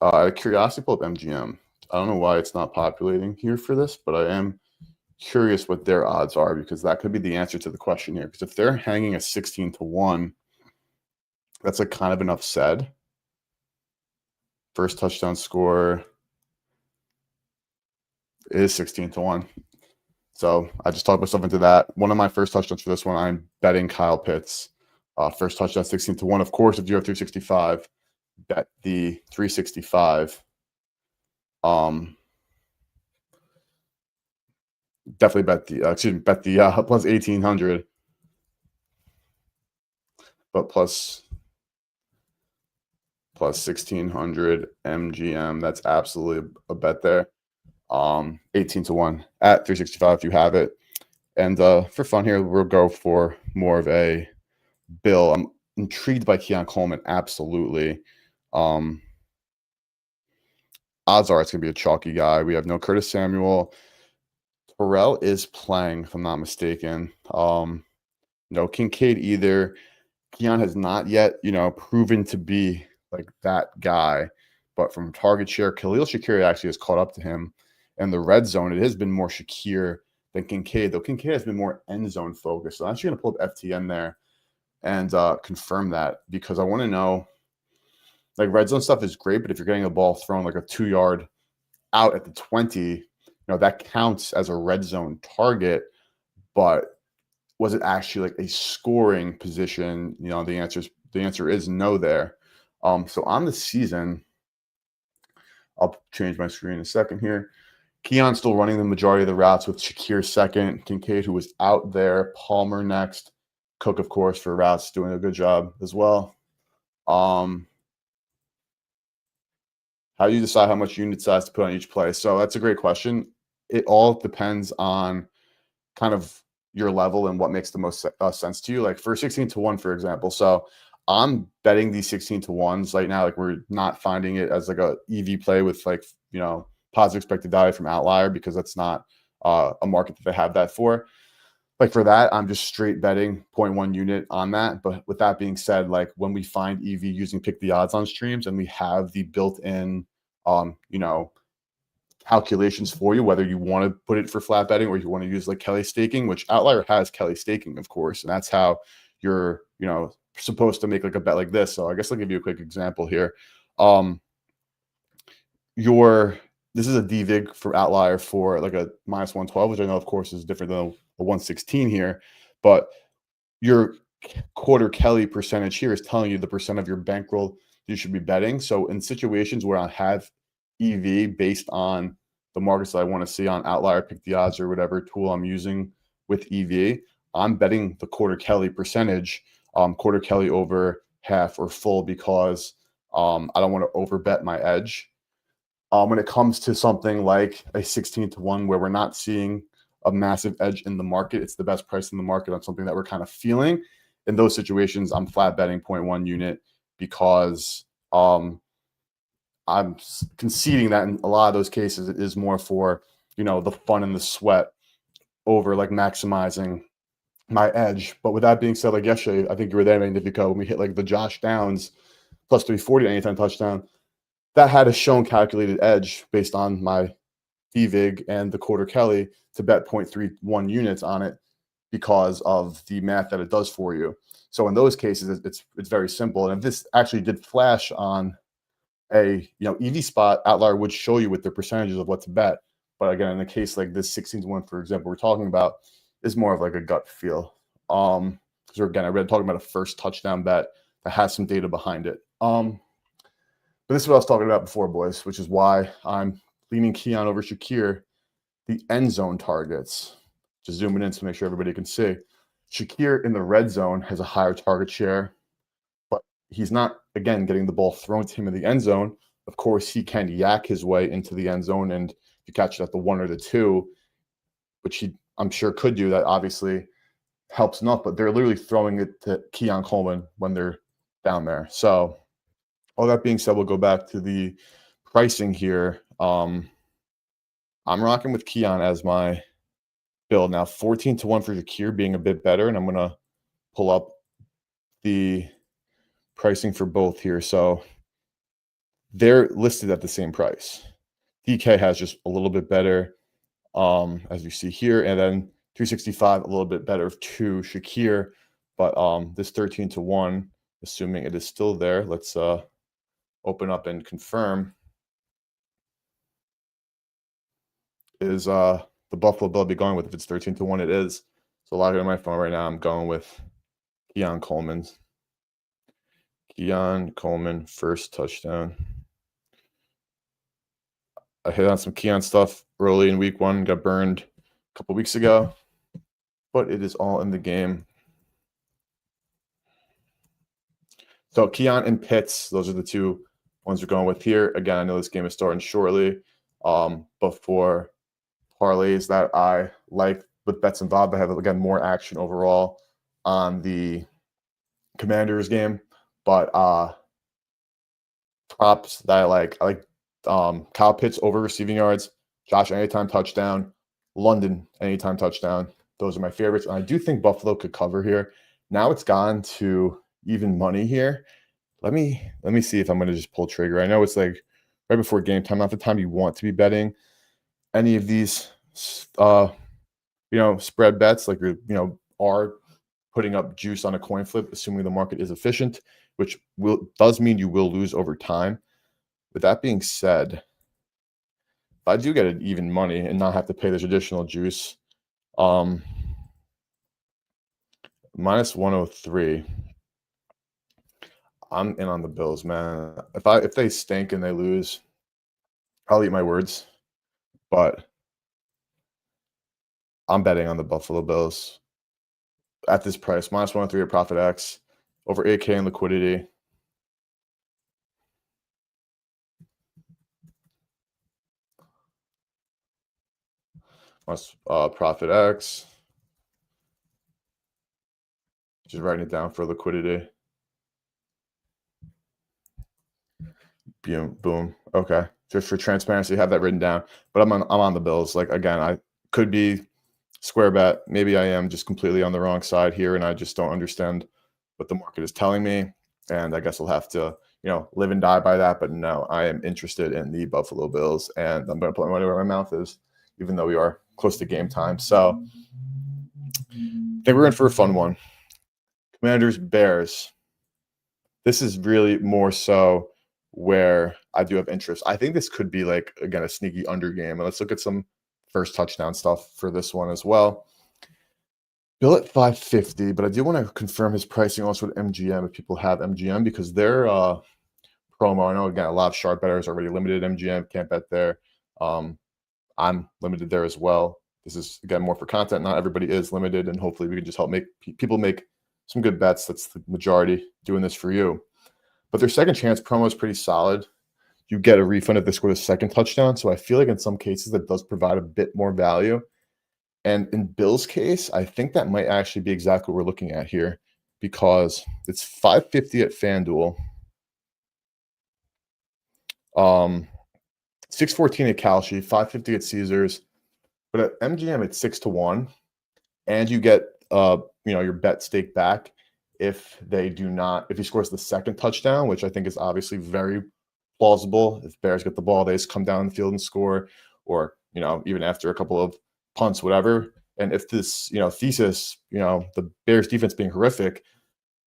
Speaker 1: out of curiosity, pull up MGM. I don't know why it's not populating here for this, but I am curious what their odds are, because that could be the answer to the question here. Because if they're hanging a 16 to 1, that's like kind of enough said. First touchdown score is 16 to 1. So I just talked myself into that. One of my first touchdowns for this one, I'm betting Kyle Pitts. First touchdown, 16 to 1. Of course, if you have 365, bet the 365. Definitely bet the plus 1800, but plus 1600 MGM. That's absolutely a bet there. 18 to 1 at 365 if you have it. And for fun here, we'll go for more of a Bill. I'm intrigued by Keon Coleman, absolutely. Odds are it's going to be a chalky guy. We have no Curtis Samuel. Terrell is playing, if I'm not mistaken. No Kincaid either. Keon has not yet, proven to be like that guy. But from target share, Khalil Shakir actually has caught up to him. And the red zone, it has been more Shakir than Kincaid, though Kincaid has been more end zone focused. So I'm actually going to pull up FTN there and confirm that, because I want to know, like, red zone stuff is great, but if you're getting a ball thrown like a 2-yard out at the 20, that counts as a red zone target. But was it actually like a scoring position? The answer is no there. So on the season, I'll change my screen in a second here. Keon still running the majority of the routes with Shakir second, Kincaid, who was out there, Palmer next, Cook, of course, for routes, doing a good job as well. How do you decide how much unit size to put on each play? So that's a great question. It all depends on kind of your level and what makes the most sense to you. Like for 16 to 1, for example. So I'm betting these 16 to 1s right now. Like we're not finding it as like a EV play with like, positive expected value from Outlier, because that's not a market that they have that for. Like for that, I'm just straight betting 0.1 unit on that. But with that being said, like when we find EV using Pick the Odds on streams and we have the built-in, calculations for you, whether you want to put it for flat betting or you want to use like Kelly staking, which Outlier has Kelly staking, of course, and that's how you're, supposed to make like a bet like this. So I guess I'll give you a quick example here. This is a DVIG for Outlier for like a -112, which I know, of course, is different than a a 116 here, but your quarter Kelly percentage here is telling you the percent of your bankroll you should be betting. So in situations where I have EV based on the markets that I want to see on Outlier, Pick the Odds, or whatever tool I'm using with EV, I'm betting the quarter Kelly percentage, quarter Kelly over half or full, because I don't want to overbet my edge. When it comes to something like a 16-1 where we're not seeing a massive edge in the market, it's the best price in the market on something that we're kind of feeling. In those situations, I'm flat betting 0.1 unit because I'm conceding that in a lot of those cases it is more for, the fun and the sweat over like maximizing my edge. But with that being said, like yesterday, I think you were there, Magnifico, when we hit like the Josh Downs plus 340 anytime touchdown, that had a shown calculated edge based on my DVIG and the quarter Kelly to bet 0.31 units on it because of the math that it does for you. So in those cases, it's very simple. And if this actually did flash on a EV spot, Outlier would show you with the percentages of what to bet. But again, in a case like this 16-1, for example, we're talking about is more of like a gut feel. Because again, I read talking about a first touchdown bet that has some data behind it. But this is what I was talking about before, boys, which is why I'm leaning Keon over Shakir. The end zone targets. Just zooming in to make sure everybody can see. Shakir in the red zone has a higher target share, but he's not, again, getting the ball thrown to him in the end zone. Of course, he can yak his way into the end zone, and if you catch it at the 1 or the 2, which he, I'm sure, could do, that obviously helps enough, but they're literally throwing it to Keon Coleman when they're down there. So all that being said, we'll go back to the pricing here. I'm rocking with Keon as my build now. 14-1 for Shakir being a bit better, and I'm going to pull up the pricing for both here. So they're listed at the same price. DK has just a little bit better, as you see here, and then 365 a little bit better to Shakir. But this 13-1, assuming it is still there, let's open up and confirm, is the Buffalo Bill be going with. If it's 13-1, it is. So logging on my phone right now, I'm going with Keon Coleman. Keon Coleman, first touchdown. I hit on some Keon stuff early in week 1, got burned a couple weeks ago, but it is all in the game. So Keon and Pitts, those are the two ones we're going with here. Again, I know this game is starting shortly, but for parlays that I like with bets involved, I have, again, more action overall on the Commanders game. But props that I like Kyle Pitts over receiving yards, Josh anytime touchdown, London anytime touchdown. Those are my favorites. And I do think Buffalo could cover here. Now it's gone to even money here. Let me see if I'm going to just pull trigger. I know it's like right before game time, not the time you want to be betting any of these spread bets, like are putting up juice on a coin flip, assuming the market is efficient, which does mean you will lose over time. With that being said, if I do get it even money and not have to pay this additional juice, minus 103, I'm in on the Bills, man. If they stink and they lose, I'll eat my words. But I'm betting on the Buffalo Bills at this price, minus 103 at Profit X, over 8K in liquidity. Profit X. Just writing it down for liquidity. Boom. Okay. Just for transparency, have that written down. But I'm on the Bills. Like, again, I could be square bet. Maybe I am just completely on the wrong side here, and I just don't understand what the market is telling me. And I guess I'll have to, live and die by that. But no, I am interested in the Buffalo Bills, and I'm going to put my money where my mouth is, even though we are close to game time. So I think we're in for a fun one. Commanders, Bears. This is really more so where I do have interest. I think this could be like, again, a sneaky under game. And let's look at some first touchdown stuff for this one as well. Bill at 550, but I do want to confirm his pricing also with MGM if people have MGM because their promo. I know again a lot of sharp bettors already limited MGM, can't bet there. Um, I'm limited there as well. This is again more for content. Not everybody is limited, and hopefully we can just help make people make some good bets. That's the majority doing this for you. But their second chance promo is pretty solid. You get a refund if they score the second touchdown. So I feel like in some cases that does provide a bit more value. And in Bill's case, I think that might actually be exactly what we're looking at here because it's 550 at FanDuel. 614 at Kalshi, 550 at Caesars, but at MGM it's 6-1, and you get your bet stake back if he scores the second touchdown, which I think is obviously very plausible. If Bears get the ball, they just come down the field and score, or even after a couple of punts, whatever. And if this thesis, the Bears defense being horrific,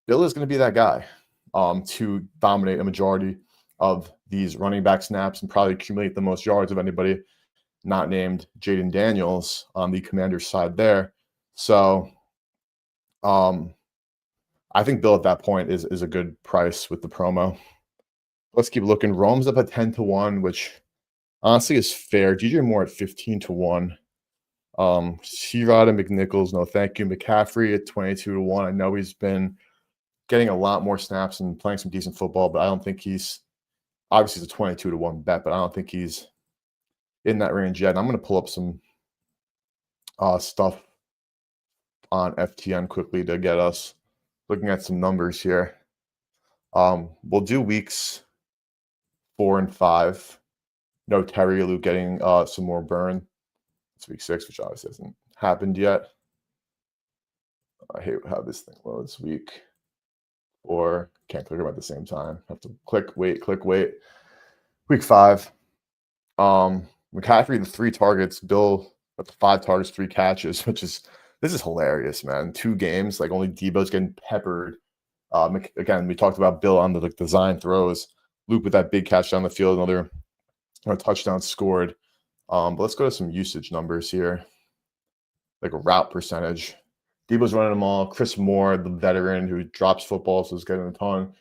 Speaker 1: Bill is going to be that guy to dominate a majority of these running back snaps and probably accumulate the most yards of anybody not named Jaden Daniels on the Commanders side there. So I think Bill at that point is a good price with the promo. Let's keep looking. Rome's up at 10-1, which honestly is fair. DJ Moore at 15-1. Sherrod and McNichols, no thank you. McCaffrey at 22-1. I know he's been getting a lot more snaps and playing some decent football, but I don't think he's obviously it's a 22-1 bet, but I don't think he's in that range yet. And I'm going to pull up some stuff on FTN quickly to get us looking at some numbers here. We'll do weeks 4 and 5. No Terry Lou getting some more burn. It's week 6, which obviously hasn't happened yet. I hate how this thing loads. Week 4, can't click them at the same time. Have to click, wait. Week 5. McCaffrey, the 3 targets. Bill with the 5 targets, 3 catches, this is hilarious, man. 2 games, like only Debo's getting peppered. Again, we talked about Bill on the design throws. Luke with that big catch down the field, another touchdown scored. But let's go to some usage numbers here, like a route percentage. Debo's running them all. Chris Moore, the veteran who drops footballs, is getting a ton.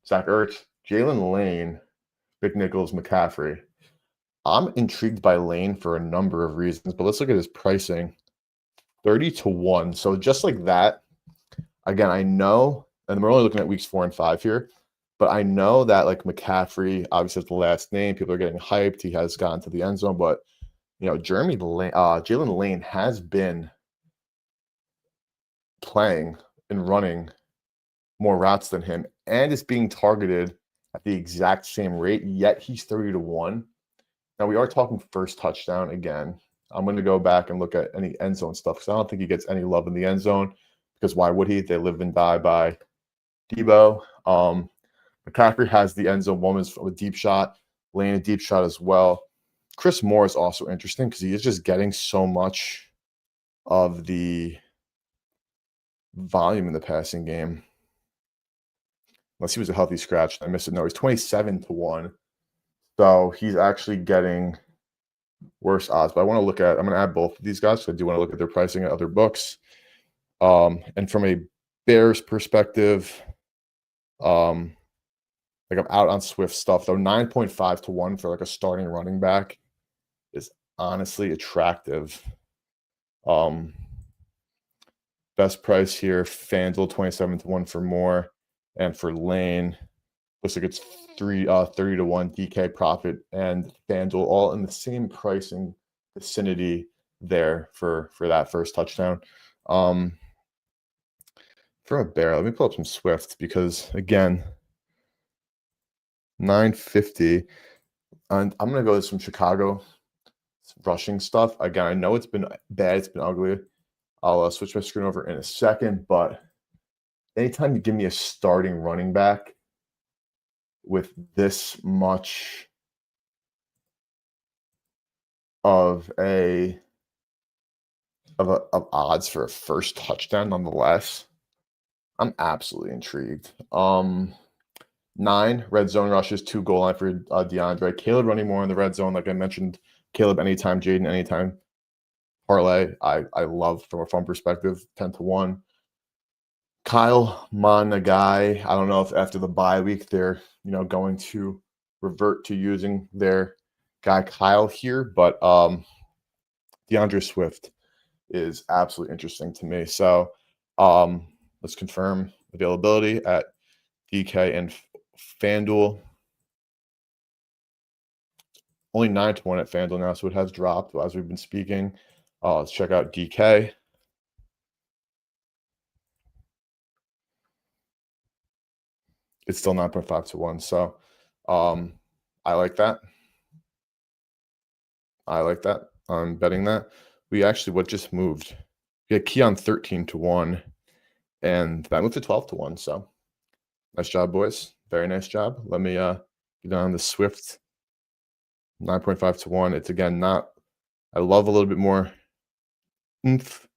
Speaker 1: Zach Ertz, Jalen Lane, McNichols, McCaffrey. I'm intrigued by Lane for a number of reasons, but let's look at his pricing. 30-1. So just like that, again, I know, and we're only looking at weeks 4 and 5 here, but I know that like McCaffrey obviously has the last name. People are getting hyped. He has gotten to the end zone, but Jalen Lane has been playing and running more routes than him and is being targeted at the exact same rate, yet he's 30-1. Now we are talking first touchdown again. I'm going to go back and look at any end zone stuff because I don't think he gets any love in the end zone because why would he? They live and die by Debo. McCaffrey has the end zone moments with deep shot, Lane a deep shot as well. Chris Moore is also interesting because he is just getting so much of the volume in the passing game. Unless he was a healthy scratch. I missed it. No, he's 27-1. So he's actually getting worse odds. But I'm going to add both of these guys because I do want to look at their pricing at other books. And from a Bears perspective, I'm out on Swift stuff, though 9.5-1 for like a starting running back is honestly attractive. Best price here, FanDuel 27-1 for Moore, and for Lane, looks like it's 30-1 DK Profit and FanDuel all in the same pricing vicinity there for that first touchdown. For a Bear, let me pull up some Swift because again, 950, and I'm gonna go to some Chicago rushing stuff. Again, I know it's been bad, it's been ugly. I'll switch my screen over in a second, but anytime you give me a starting running back with this much of odds for a first touchdown, nonetheless, I'm absolutely intrigued. 9 red zone rushes, 2 goal line for DeAndre. Caleb running more in the red zone, like I mentioned. Caleb anytime, Jaden anytime. parlay I love from a fun perspective, 10-1. Kyle Monagai, I don't know if after the bye week they're, going to revert to using their guy Kyle here, but DeAndre Swift is absolutely interesting to me. So let's confirm availability at DK and FanDuel. Only 9-1 at FanDuel now, so it has dropped as we've been speaking. Let's check out DK. It's still 9.5-1. So I like that. I'm betting that. What just moved? We had Keon 13-1, and that moved to 12-1. So nice job, boys. Very nice job. Let me get on the Swift 9.5-1. It's again not. I love a little bit more oomph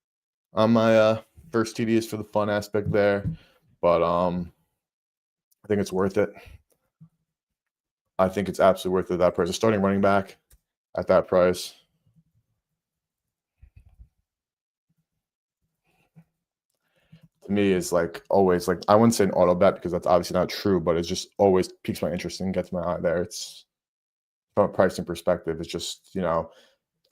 Speaker 1: on my first TDs for the fun aspect there, but I think it's worth it. I think it's absolutely worth it at that price. A starting running back at that price. To me is like always like I wouldn't say an auto bet because that's obviously not true, but it just always piques my interest and gets my eye there. It's from a pricing perspective, it's just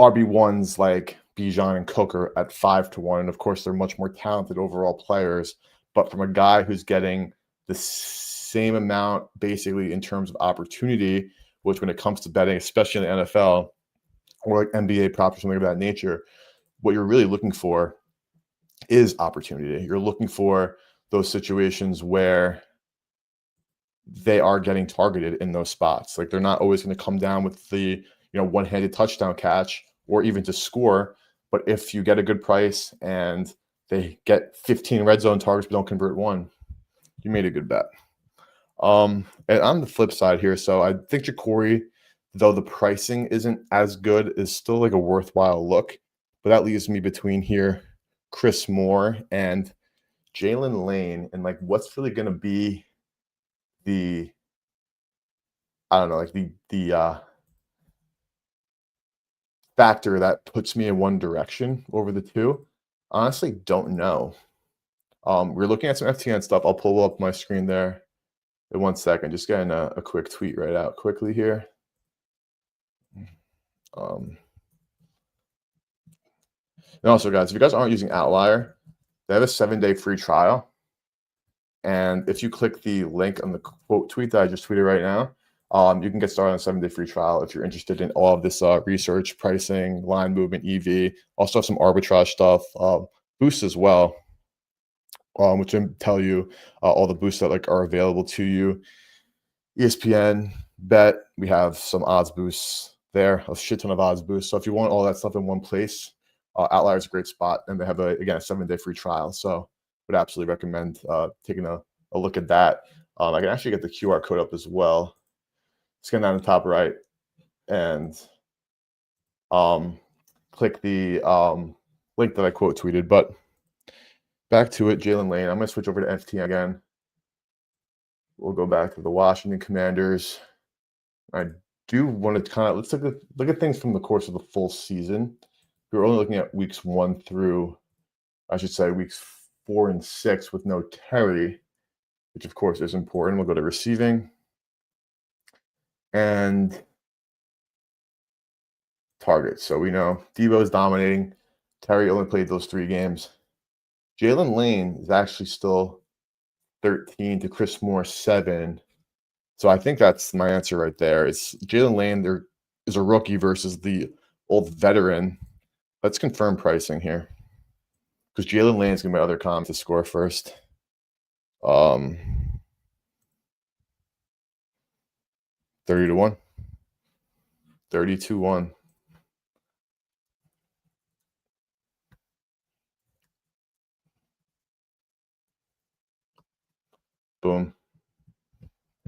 Speaker 1: RB1s like Bijan and Cook are at 5-1, and of course they're much more talented overall players. But from a guy who's getting the same amount basically in terms of opportunity, which when it comes to betting, especially in the NFL or like NBA props or something of that nature, what you're really looking for is opportunity. You're looking for those situations where they are getting targeted in those spots. Like they're not always going to come down with the one-handed touchdown catch or even to score. But if you get a good price and they get 15 red zone targets but don't convert one, you made a good bet. And on the flip side here, so I think Ja'Cory, though the pricing isn't as good, is still like a worthwhile look. But that leaves me between here, Chris Moore and Jalen Lane, and like what's really going to be the I don't know, like the factor that puts me in one direction over the two. Honestly, don't know. We're looking at some FTN stuff. I'll pull up my screen there in 1 second. Just getting a quick tweet right out quickly here. And also, guys, if you guys aren't using Outlier, they have a 7-day free trial. And if you click the link on the quote tweet that I just tweeted right now, you can get started on a 7-day free trial if you're interested in all of this research, pricing, line movement, EV. Also have some arbitrage stuff, boosts as well, which will tell you all the boosts that are available to you. ESPN, Bet, we have some odds boosts there, a shit ton of odds boosts. So if you want all that stuff in one place, Outlier is a great spot, and they have a 7-day free trial. So would absolutely recommend taking a look at that. I can actually get the QR code up as well. Scan down the top right and click the link that I quote tweeted. But back to it, Jalen Lane. I'm going to switch over to FT again. We'll go back to the Washington Commanders. I do want to let's look at things from the course of the full season. We're only looking at weeks 1 through, I should say, weeks 4 and 6 with no Terry, which of course is important. We'll go to receiving and targets. So we know Debo is dominating. Terry only played those 3 games. Jalen Lane is actually still 13 to Chris Moore 7. So I think that's my answer right there. It's Jalen Lane. There is a rookie versus the old veteran. Let's confirm pricing here because Jalen Lane is going to be my other comp to score first. 30-1, 30-1. Boom.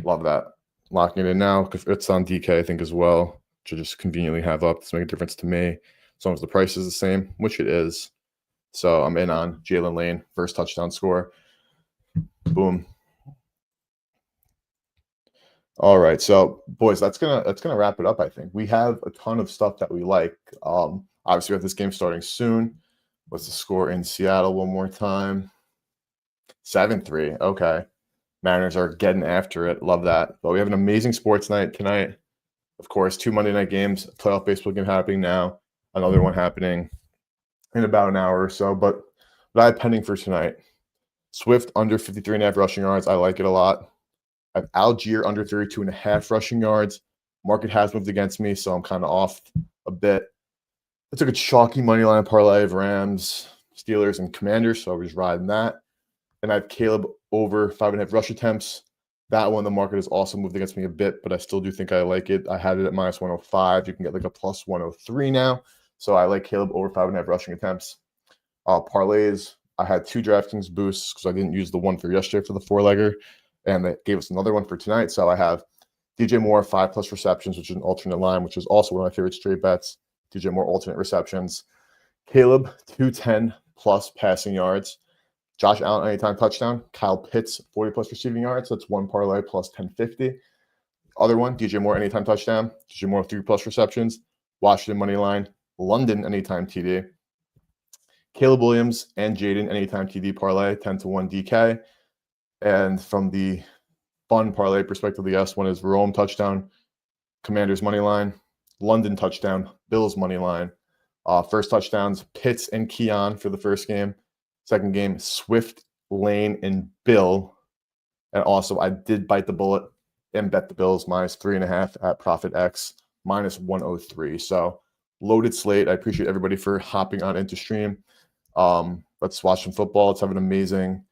Speaker 1: Love that. Locking it in now. It's on DK, I think, as well, to just conveniently have up. Doesn't make a difference to me as long as the price is the same, which it is. So I'm in on Jalen Lane, first touchdown score. Boom. All right, so boys, that's gonna wrap it up. I think we have a ton of stuff that we like. Obviously, we have this game starting soon. What's the score in Seattle one more time? 7-3. Okay. Mariners are getting after it. Love that. But we have an amazing sports night tonight. Of course, 2 Monday night games, a playoff baseball game happening now, another one happening in about an hour or so. But what I have pending for tonight, Swift under 53.5 rushing yards. I like it a lot. I have Algier under 32.5 rushing yards. Market has moved against me, so I'm kind of off a bit. I took a chalky money line parlay of Rams, Steelers, and Commanders, so I was riding that. And I have Caleb over 5.5 rush attempts. That one, the market has also moved against me a bit, but I still do think I like it. I had it at minus 105. You can get like a plus 103 now. So I like Caleb over 5.5 rushing attempts. Parlays, I had 2 DraftKings boosts because I didn't use the one for yesterday for the 4-legger. And they gave us another one for tonight. So I have DJ Moore, 5+ receptions, which is an alternate line, which is also one of my favorite straight bets. DJ Moore, alternate receptions. Caleb, 210+ passing yards. Josh Allen, anytime touchdown. Kyle Pitts, 40+ receiving yards. That's one parlay plus 1050. Other one, DJ Moore, anytime touchdown. DJ Moore, 3+ receptions. Washington money line. London, anytime TD. Caleb Williams and Jaden, anytime TD parlay, 10-1 DK. And from the fun parlay perspective, the S one is Rome touchdown, Commanders money line, London touchdown, Bills money line. First touchdowns, Pitts and Keon for the first game. Second game, Swift, Lane, and Bill. And also, I did bite the bullet and bet the Bills minus 3.5 at Profit X, minus 103. So loaded slate. I appreciate everybody for hopping on into stream. Let's watch some football. Let's have an amazing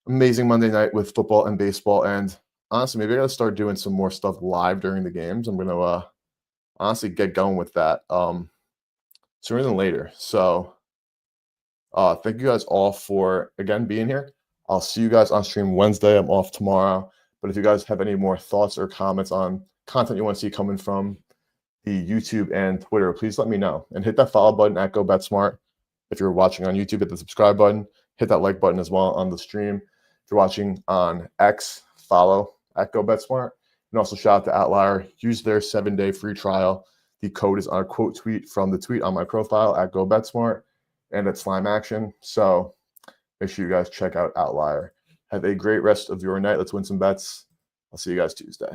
Speaker 1: Monday night with football and baseball. And honestly, maybe I gotta start doing some more stuff live during the games. I'm gonna honestly get going with that sooner than later. So thank you guys all for again being here. I'll see you guys on stream Wednesday. I'm off tomorrow. But if you guys have any more thoughts or comments on content you want to see coming from the YouTube and Twitter, please let me know. And hit that follow button at GoBetSmart. If you're watching on YouTube, hit the subscribe button. Hit that like button as well on the stream. If you're watching on X, follow at GoBetSmart. And also shout out to Outlier. Use their 7-day free trial. The code is on a quote tweet from the tweet on my profile at GoBetSmart and at Slime Action. So make sure you guys check out Outlier. Have a great rest of your night. Let's win some bets. I'll see you guys Tuesday.